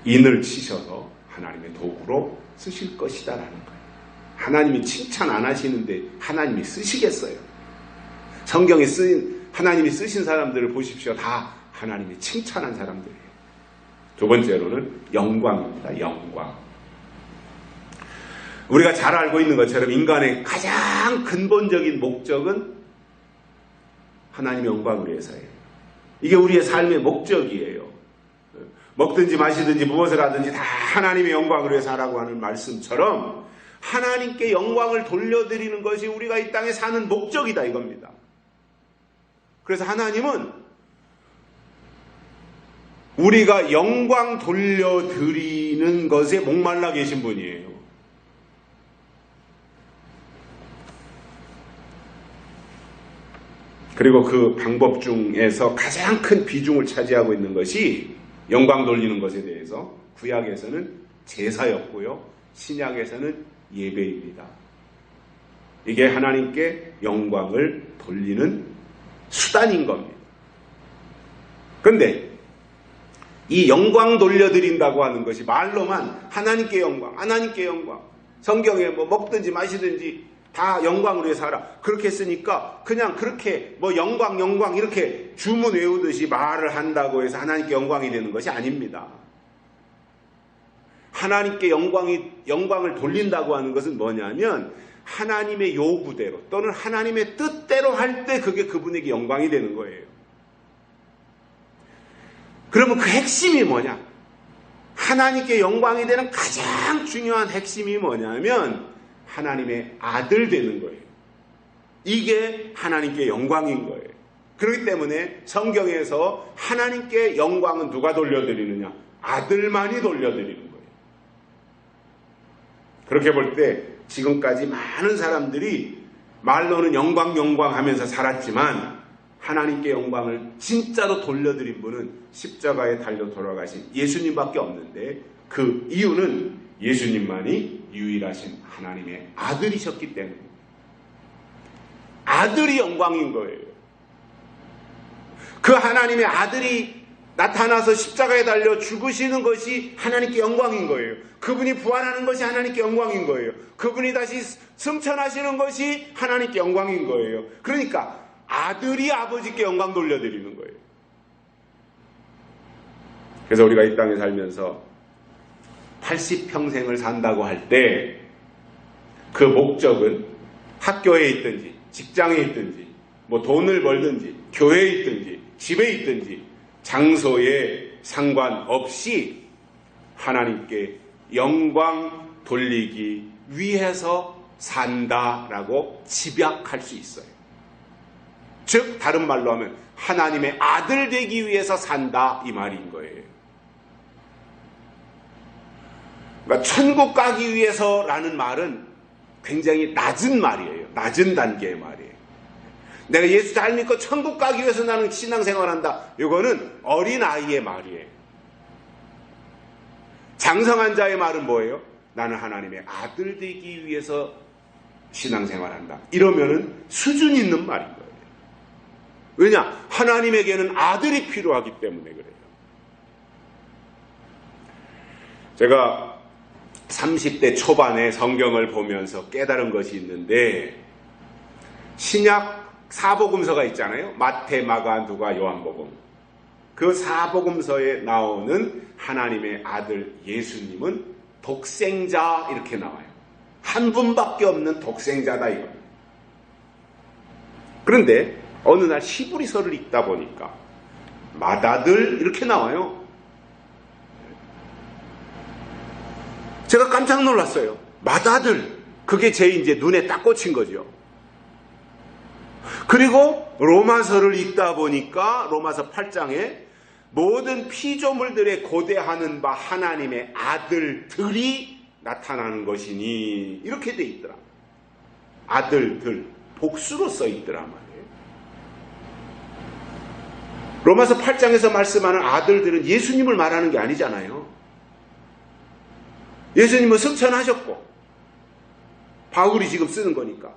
인을 치셔서 하나님의 도구로 쓰실 것이다라는 거예요. 하나님이 칭찬 안 하시는데 하나님이 쓰시겠어요? 성경에 쓰인, 하나님이 쓰신 사람들을 보십시오. 다 하나님이 칭찬한 사람들이에요. 두 번째로는 영광입니다. 영광. 우리가 잘 알고 있는 것처럼 인간의 가장 근본적인 목적은 하나님의 영광을 위해서예요. 이게 우리의 삶의 목적이에요. 먹든지 마시든지 무엇을 하든지 다 하나님의 영광을 위해서 하라고 하는 말씀처럼 하나님께 영광을 돌려드리는 것이 우리가 이 땅에 사는 목적이다 이겁니다. 그래서 하나님은 우리가 영광 돌려드리는 것에 목말라 계신 분이에요. 그리고 그 방법 중에서 가장 큰 비중을 차지하고 있는 것이 영광 돌리는 것에 대해서 구약에서는 제사였고요. 신약에서는 예배입니다. 이게 하나님께 영광을 돌리는 수단인 겁니다. 그런데 이 영광 돌려드린다고 하는 것이 말로만 하나님께 영광, 하나님께 영광, 성경에 뭐 먹든지 마시든지 다 영광을 위해서 하라 그렇게 쓰니까 그냥 그렇게 뭐 영광 이렇게 주문 외우듯이 말을 한다고 해서 하나님께 영광이 되는 것이 아닙니다. 하나님께 영광을 돌린다고 하는 것은 뭐냐면 하나님의 요구대로 또는 하나님의 뜻대로 할 때 그게 그분에게 영광이 되는 거예요. 그러면 그 핵심이 뭐냐? 하나님께 영광이 되는 가장 중요한 핵심이 뭐냐면 하나님의 아들 되는 거예요. 이게 하나님께 영광인 거예요. 그렇기 때문에 성경에서 하나님께 영광은 누가 돌려드리느냐? 아들만이 돌려드리는 거예요. 그렇게 볼 때 지금까지 많은 사람들이 말로는 영광 하면서 살았지만 하나님께 영광을 진짜로 돌려드린 분은 십자가에 달려 돌아가신 예수님밖에 없는데 그 이유는 예수님만이 유일하신 하나님의 아들이셨기 때문입니다. 아들이 영광인 거예요. 그 하나님의 아들이 나타나서 십자가에 달려 죽으시는 것이 하나님께 영광인 거예요. 그분이 부활하는 것이 하나님께 영광인 거예요. 그분이 다시 승천하시는 것이 하나님께 영광인 거예요. 그러니까 아들이 아버지께 영광 돌려드리는 거예요. 그래서 우리가 이 땅에 살면서 80평생을 산다고 할 때 그 목적은 학교에 있든지 직장에 있든지 뭐 돈을 벌든지 교회에 있든지 집에 있든지 장소에 상관없이 하나님께 영광 돌리기 위해서 산다라고 집약할 수 있어요. 즉 다른 말로 하면 하나님의 아들 되기 위해서 산다 이 말인 거예요. 그러니까 천국 가기 위해서라는 말은 굉장히 낮은 말이에요. 낮은 단계의 말이에요. 내가 예수 잘 믿고 천국 가기 위해서 나는 신앙생활한다. 이거는 어린아이의 말이에요. 장성한 자의 말은 뭐예요? 나는 하나님의 아들 되기 위해서 신앙생활한다. 이러면은 수준 있는 말인 거예요. 왜냐? 하나님에게는 아들이 필요하기 때문에 그래요. 제가 30대 초반에 성경을 보면서 깨달은 것이 있는데 신약 사복음서가 있잖아요. 마태, 마가, 누가, 요한복음. 그 사복음서에 나오는 하나님의 아들 예수님은 독생자 이렇게 나와요. 한 분밖에 없는 독생자다 이겁니다. 그런데 어느 날 히브리서를 읽다 보니까 맏아들 이렇게 나와요. 제가 깜짝 놀랐어요. 맏아들. 그게 제 이제 눈에 딱 꽂힌 거죠. 그리고 로마서를 읽다 보니까 로마서 8장에 모든 피조물들에 고대하는 바 하나님의 아들들이 나타나는 것이니 이렇게 돼 있더라. 아들들 복수로 써 있더라 말이에요. 로마서 8장에서 말씀하는 아들들은 예수님을 말하는 게 아니잖아요. 예수님은 승천하셨고 바울이 지금 쓰는 거니까.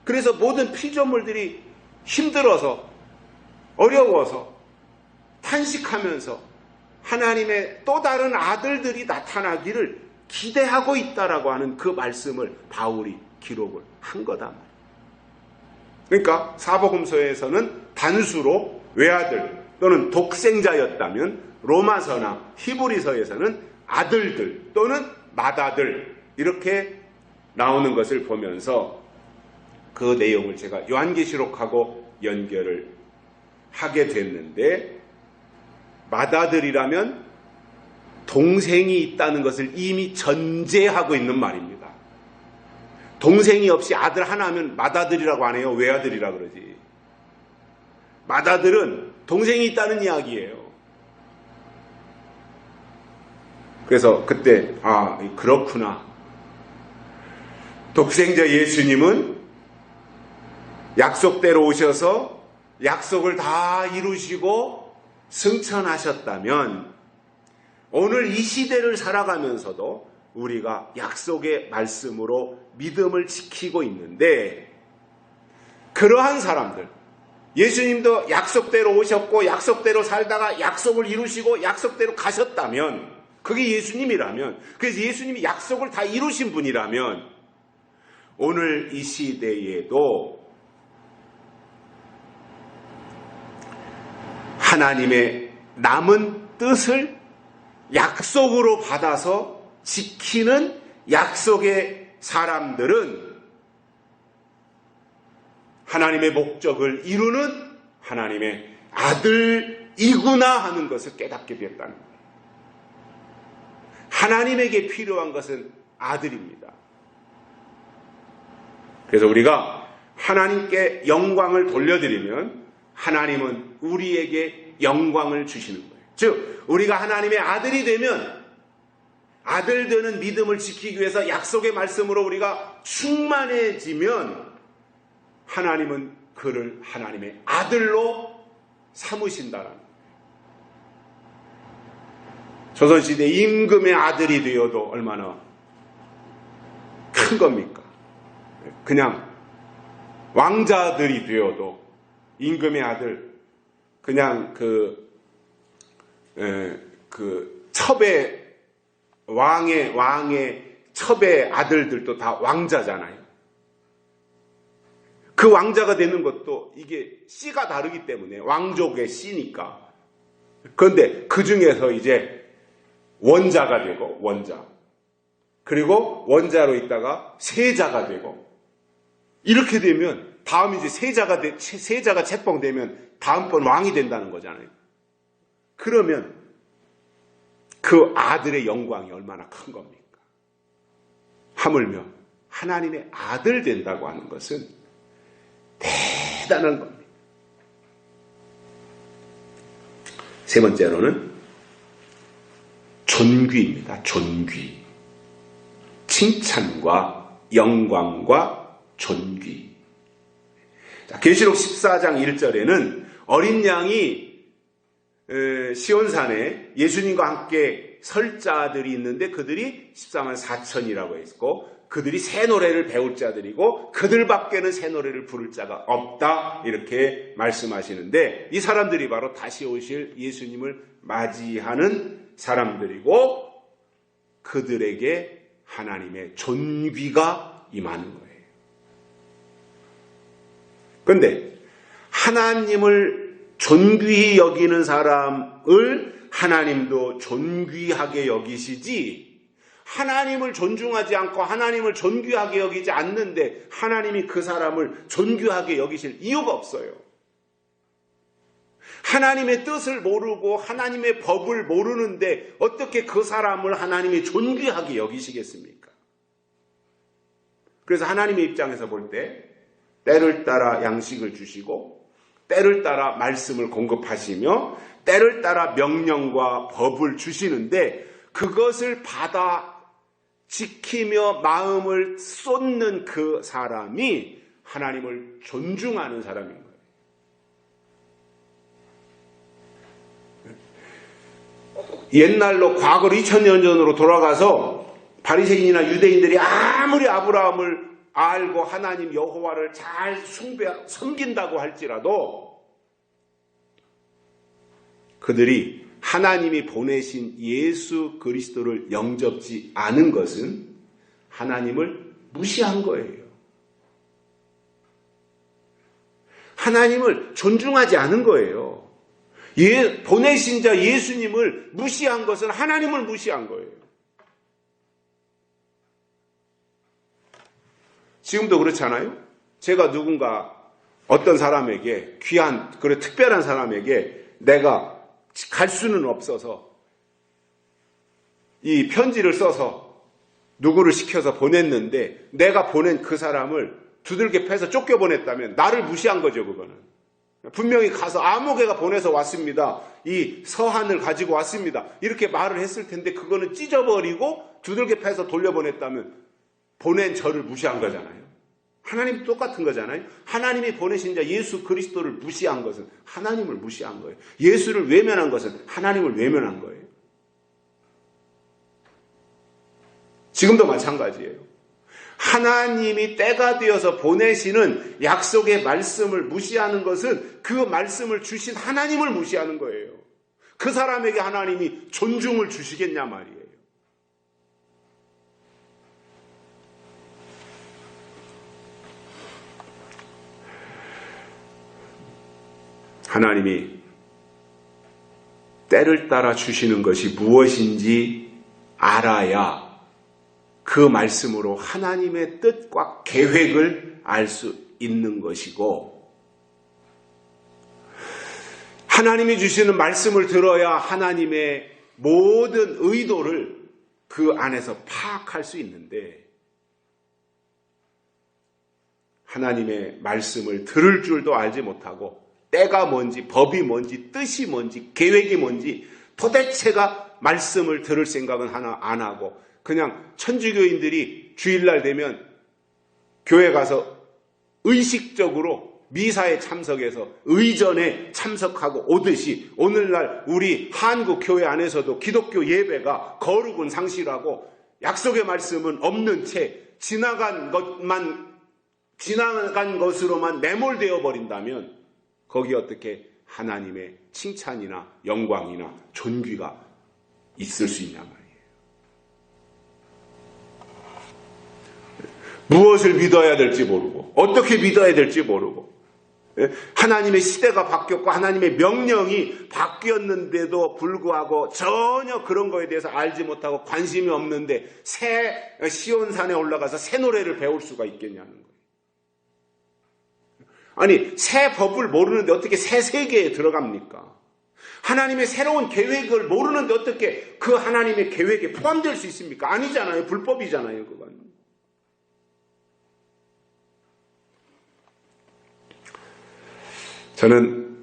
그래서 모든 피조물들이 힘들어서 어려워서 탄식하면서 하나님의 또 다른 아들들이 나타나기를 기대하고 있다라고 하는 그 말씀을 바울이 기록을 한 거다. 그러니까 사복음서에서는 단수로 외아들 또는 독생자였다면 로마서나 히브리서에서는 아들들 또는 맏아들 이렇게 나오는 것을 보면서 그 내용을 제가 요한계시록하고 연결을 하게 됐는데, 맏아들이라면 동생이 있다는 것을 이미 전제하고 있는 말입니다. 동생이 없이 아들 하나 하면 맏아들이라고 안 해요. 외아들이라 그러지. 맏아들은 동생이 있다는 이야기예요. 그래서 그때 그렇구나. 독생자 예수님은 약속대로 오셔서 약속을 다 이루시고 승천하셨다면 오늘 이 시대를 살아가면서도 우리가 약속의 말씀으로 믿음을 지키고 있는데, 그러한 사람들, 예수님도 약속대로 오셨고 약속대로 살다가 약속을 이루시고 약속대로 가셨다면, 그게 예수님이라면, 그래서 예수님이 약속을 다 이루신 분이라면 오늘 이 시대에도 하나님의 남은 뜻을 약속으로 받아서 지키는 약속의 사람들은 하나님의 목적을 이루는 하나님의 아들이구나 하는 것을 깨닫게 되었다는 거예요. 하나님에게 필요한 것은 아들입니다. 그래서 우리가 하나님께 영광을 돌려드리면 하나님은 우리에게 영광을 주시는 거예요. 즉 우리가 하나님의 아들이 되면, 아들 되는 믿음을 지키기 위해서 약속의 말씀으로 우리가 충만해지면 하나님은 그를 하나님의 아들로 삼으신다는 거예요. 조선시대 임금의 아들이 되어도 얼마나 큰 겁니까? 그냥 왕자들이 되어도 임금의 아들, 그냥 첩의 왕의 첩의 아들들도 다 왕자잖아요. 그 왕자가 되는 것도 이게 씨가 다르기 때문에, 왕족의 씨니까. 그런데 그 중에서 이제 원자가 되고, 원자. 그리고 원자로 있다가 세자가 되고, 이렇게 되면 다음 이제 세자가 책봉되면 다음번 왕이 된다는 거잖아요. 그러면 그 아들의 영광이 얼마나 큰 겁니까? 하물며 하나님의 아들 된다고 하는 것은 대단한 겁니다. 세 번째로는 존귀입니다. 존귀. 칭찬과 영광과 존귀. 계시록 14장 1절에는 어린 양이 시온산에 예수님과 함께 설 자들이 있는데 그들이 14만 4천이라고 했고, 그들이 새 노래를 배울 자들이고 그들밖에는 새 노래를 부를 자가 없다, 이렇게 말씀하시는데, 이 사람들이 바로 다시 오실 예수님을 맞이하는 사람들이고 그들에게 하나님의 존귀가 임하는 거예요. 그런데 하나님을 존귀히 여기는 사람을 하나님도 존귀하게 여기시지, 하나님을 존중하지 않고 하나님을 존귀하게 여기지 않는데 하나님이 그 사람을 존귀하게 여기실 이유가 없어요. 하나님의 뜻을 모르고 하나님의 법을 모르는데 어떻게 그 사람을 하나님이 존귀하게 여기시겠습니까? 그래서 하나님의 입장에서 볼 때 때를 따라 양식을 주시고 때를 따라 말씀을 공급하시며 때를 따라 명령과 법을 주시는데 그것을 받아 지키며 마음을 쏟는 그 사람이 하나님을 존중하는 사람인 거예요. 옛날로 과거로 2000년 전으로 돌아가서 바리새인이나 유대인들이 아무리 아브라함을 알고 하나님 여호와를 잘 섬긴다고 할지라도 그들이 하나님이 보내신 예수 그리스도를 영접지 않은 것은 하나님을 무시한 거예요. 하나님을 존중하지 않은 거예요. 보내신 자 예수님을 무시한 것은 하나님을 무시한 거예요. 지금도 그렇잖아요. 제가 누군가 어떤 사람에게 귀한 특별한 사람에게 내가 갈 수는 없어서 이 편지를 써서 누구를 시켜서 보냈는데 내가 보낸 그 사람을 두들겨 패서 쫓겨보냈다면 나를 무시한 거죠. 그거는 분명히 가서 아무개가 보내서 왔습니다. 이 서한을 가지고 왔습니다. 이렇게 말을 했을 텐데 그거는 찢어버리고 두들겨 패서 돌려보냈다면 보낸 저를 무시한 거잖아요. 하나님도 똑같은 거잖아요. 하나님이 보내신 자 예수 그리스도를 무시한 것은 하나님을 무시한 거예요. 예수를 외면한 것은 하나님을 외면한 거예요. 지금도 마찬가지예요. 하나님이 때가 되어서 보내시는 약속의 말씀을 무시하는 것은 그 말씀을 주신 하나님을 무시하는 거예요. 그 사람에게 하나님이 존중을 주시겠냐 말이에요. 하나님이 때를 따라 주시는 것이 무엇인지 알아야 그 말씀으로 하나님의 뜻과 계획을 알 수 있는 것이고, 하나님이 주시는 말씀을 들어야 하나님의 모든 의도를 그 안에서 파악할 수 있는데, 하나님의 말씀을 들을 줄도 알지 못하고 때가 뭔지 법이 뭔지 뜻이 뭔지 계획이 뭔지 도대체가 말씀을 들을 생각은 하나 안 하고 그냥 천주교인들이 주일날 되면 교회 가서 의식적으로 미사에 참석해서 의전에 참석하고 오듯이 오늘날 우리 한국 교회 안에서도 기독교 예배가 거룩은 상실하고 약속의 말씀은 없는 채 지나간 것으로만 매몰되어 버린다면 거기에 어떻게 하나님의 칭찬이나 영광이나 존귀가 있을 수 있냐 말이에요. 무엇을 믿어야 될지 모르고 어떻게 믿어야 될지 모르고 하나님의 시대가 바뀌었고 하나님의 명령이 바뀌었는데도 불구하고 전혀 그런 거에 대해서 알지 못하고 관심이 없는데 새 시온산에 올라가서 새 노래를 배울 수가 있겠냐는 거예요. 아니, 새 법을 모르는데 어떻게 새 세계에 들어갑니까? 하나님의 새로운 계획을 모르는데 어떻게 그 하나님의 계획에 포함될 수 있습니까? 아니잖아요. 불법이잖아요, 그건. 저는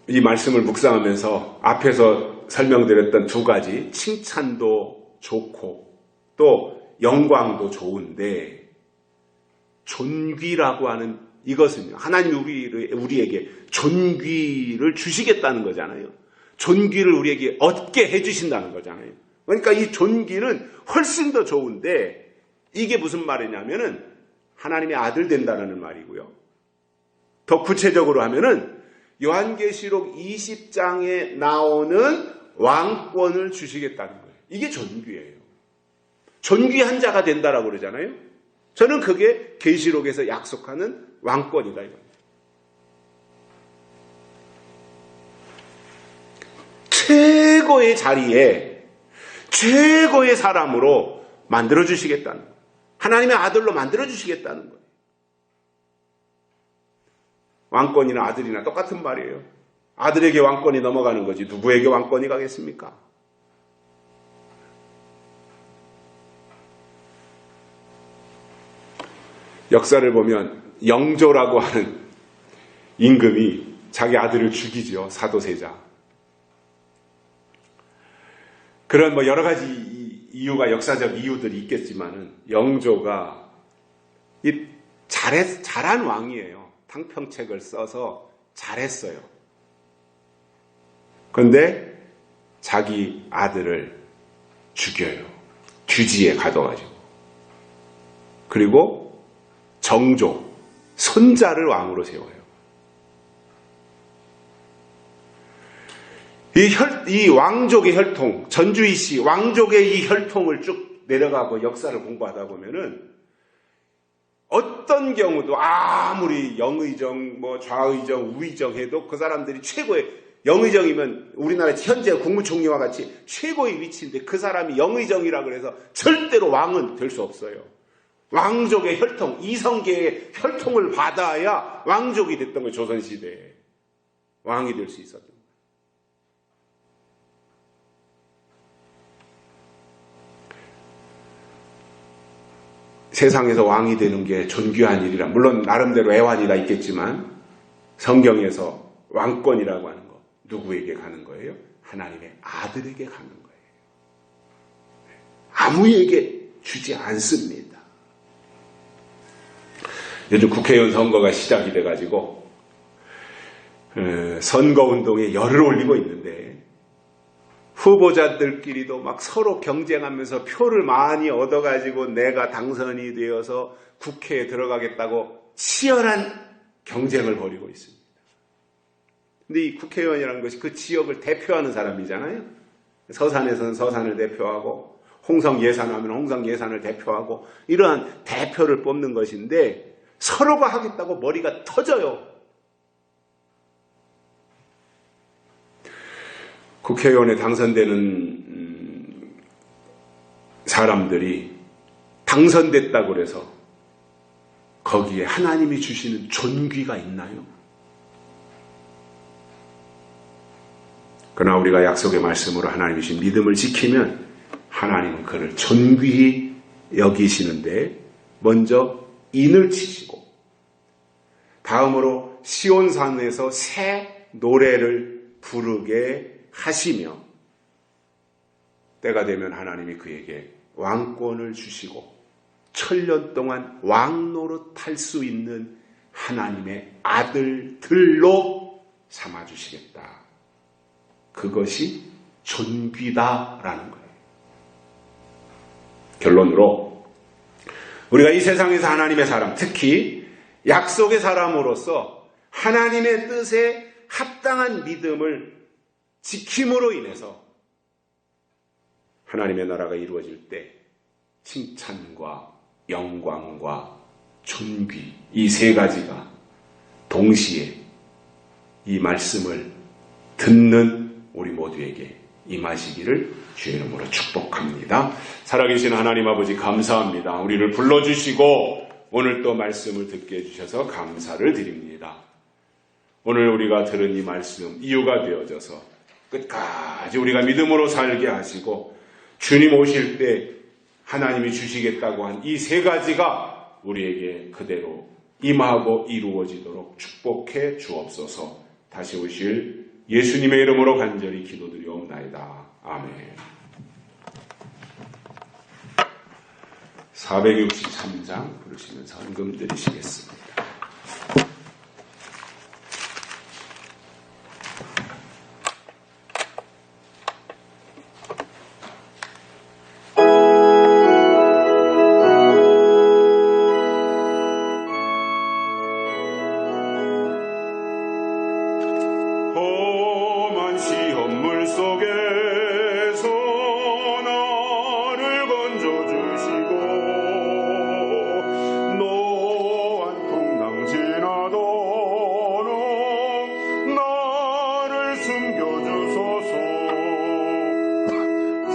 이 말씀을 묵상하면서 앞에서 설명드렸던 두 가지, 칭찬도 좋고 또 영광도 좋은데 존귀라고 하는 이것은요, 하나님이 우리에게 존귀를 주시겠다는 거잖아요. 존귀를 우리에게 얻게 해주신다는 거잖아요. 그러니까 이 존귀는 훨씬 더 좋은데 이게 무슨 말이냐면은 하나님의 아들 된다는 말이고요. 더 구체적으로 하면은 요한계시록 20장에 나오는 왕권을 주시겠다는 거예요. 이게 존귀예요. 존귀한 자가 된다라고 그러잖아요. 저는 그게 계시록에서 약속하는 왕권이다 이겁니다. 최고의 자리에 최고의 사람으로 만들어주시겠다는 거예요. 하나님의 아들로 만들어주시겠다는 거예요. 왕권이나 아들이나 똑같은 말이에요. 아들에게 왕권이 넘어가는 거지 누구에게 왕권이 가겠습니까? 역사를 보면 영조라고 하는 임금이 자기 아들을 죽이죠. 사도세자. 그런 뭐 여러 가지 이유가 역사적 이유들이 있겠지만은 영조가 잘한 왕이에요. 탕평책을 써서 잘했어요. 그런데 자기 아들을 죽여요. 뒤지에 가둬가지고. 그리고 정조, 손자를 왕으로 세워요. 이 왕족의 혈통, 전주희 씨 왕족의 이 혈통을 쭉 내려가고 역사를 공부하다 보면은 어떤 경우도 아무리 영의정, 뭐 좌의정, 우의정 해도 그 사람들이 최고의, 영의정이면 우리나라 현재 국무총리와 같이 최고의 위치인데 그 사람이 영의정이라 그래서 절대로 왕은 될 수 없어요. 왕족의 혈통, 이성계의 혈통을 받아야 왕족이 됐던 거예요. 조선시대에 왕이 될 수 있었던 거예요. 세상에서 왕이 되는 게 존귀한 일이라, 물론 나름대로 애환이가 있겠지만 성경에서 왕권이라고 하는 거 누구에게 가는 거예요? 하나님의 아들에게 가는 거예요. 아무에게 주지 않습니다. 요즘 국회의원 선거가 시작이 돼가지고 선거운동에 열을 올리고 있는데 후보자들끼리도 막 서로 경쟁하면서 표를 많이 얻어가지고 내가 당선이 되어서 국회에 들어가겠다고 치열한 경쟁을 벌이고 있습니다. 근데 이 국회의원이라는 것이 그 지역을 대표하는 사람이잖아요. 서산에서는 서산을 대표하고 홍성 예산하면 홍성 예산을 대표하고 이러한 대표를 뽑는 것인데 서로가 하겠다고 머리가 터져요. 국회의원에 당선되는 사람들이 당선됐다고 그래서 거기에 하나님이 주시는 존귀가 있나요? 그러나 우리가 약속의 말씀으로 하나님이 주신 믿음을 지키면 하나님은 그를 존귀히 여기시는데 먼저 인을 치시고 다음으로 시온산에서 새 노래를 부르게 하시며 때가 되면 하나님이 그에게 왕권을 주시고 1000년 동안 왕노릇할 수 있는 하나님의 아들들로 삼아주시겠다. 그것이 존귀다라는 거예요. 결론으로 우리가 이 세상에서 하나님의 사람, 특히 약속의 사람으로서 하나님의 뜻에 합당한 믿음을 지킴으로 인해서 하나님의 나라가 이루어질 때 칭찬과 영광과 존귀, 이 세 가지가 동시에 이 말씀을 듣는 우리 모두에게 임하시기를 주의 이름으로 축복합니다. 살아계신 하나님 아버지 감사합니다. 우리를 불러주시고 오늘 또 말씀을 듣게 해주셔서 감사를 드립니다. 오늘 우리가 들은 이 말씀 이유가 되어져서 끝까지 우리가 믿음으로 살게 하시고 주님 오실 때 하나님이 주시겠다고 한 이 세 가지가 우리에게 그대로 임하고 이루어지도록 축복해 주옵소서. 다시 오실 예수님의 이름으로 간절히 기도드리옵나이다. 아멘. 463장 부르시면서 헌금 드리시겠습니다. 험한 시험 물 속에서 나를 건져주시고 노한 풍랑 지나도록 나를 숨겨주소서.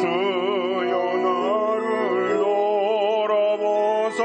주여 나를 돌아보사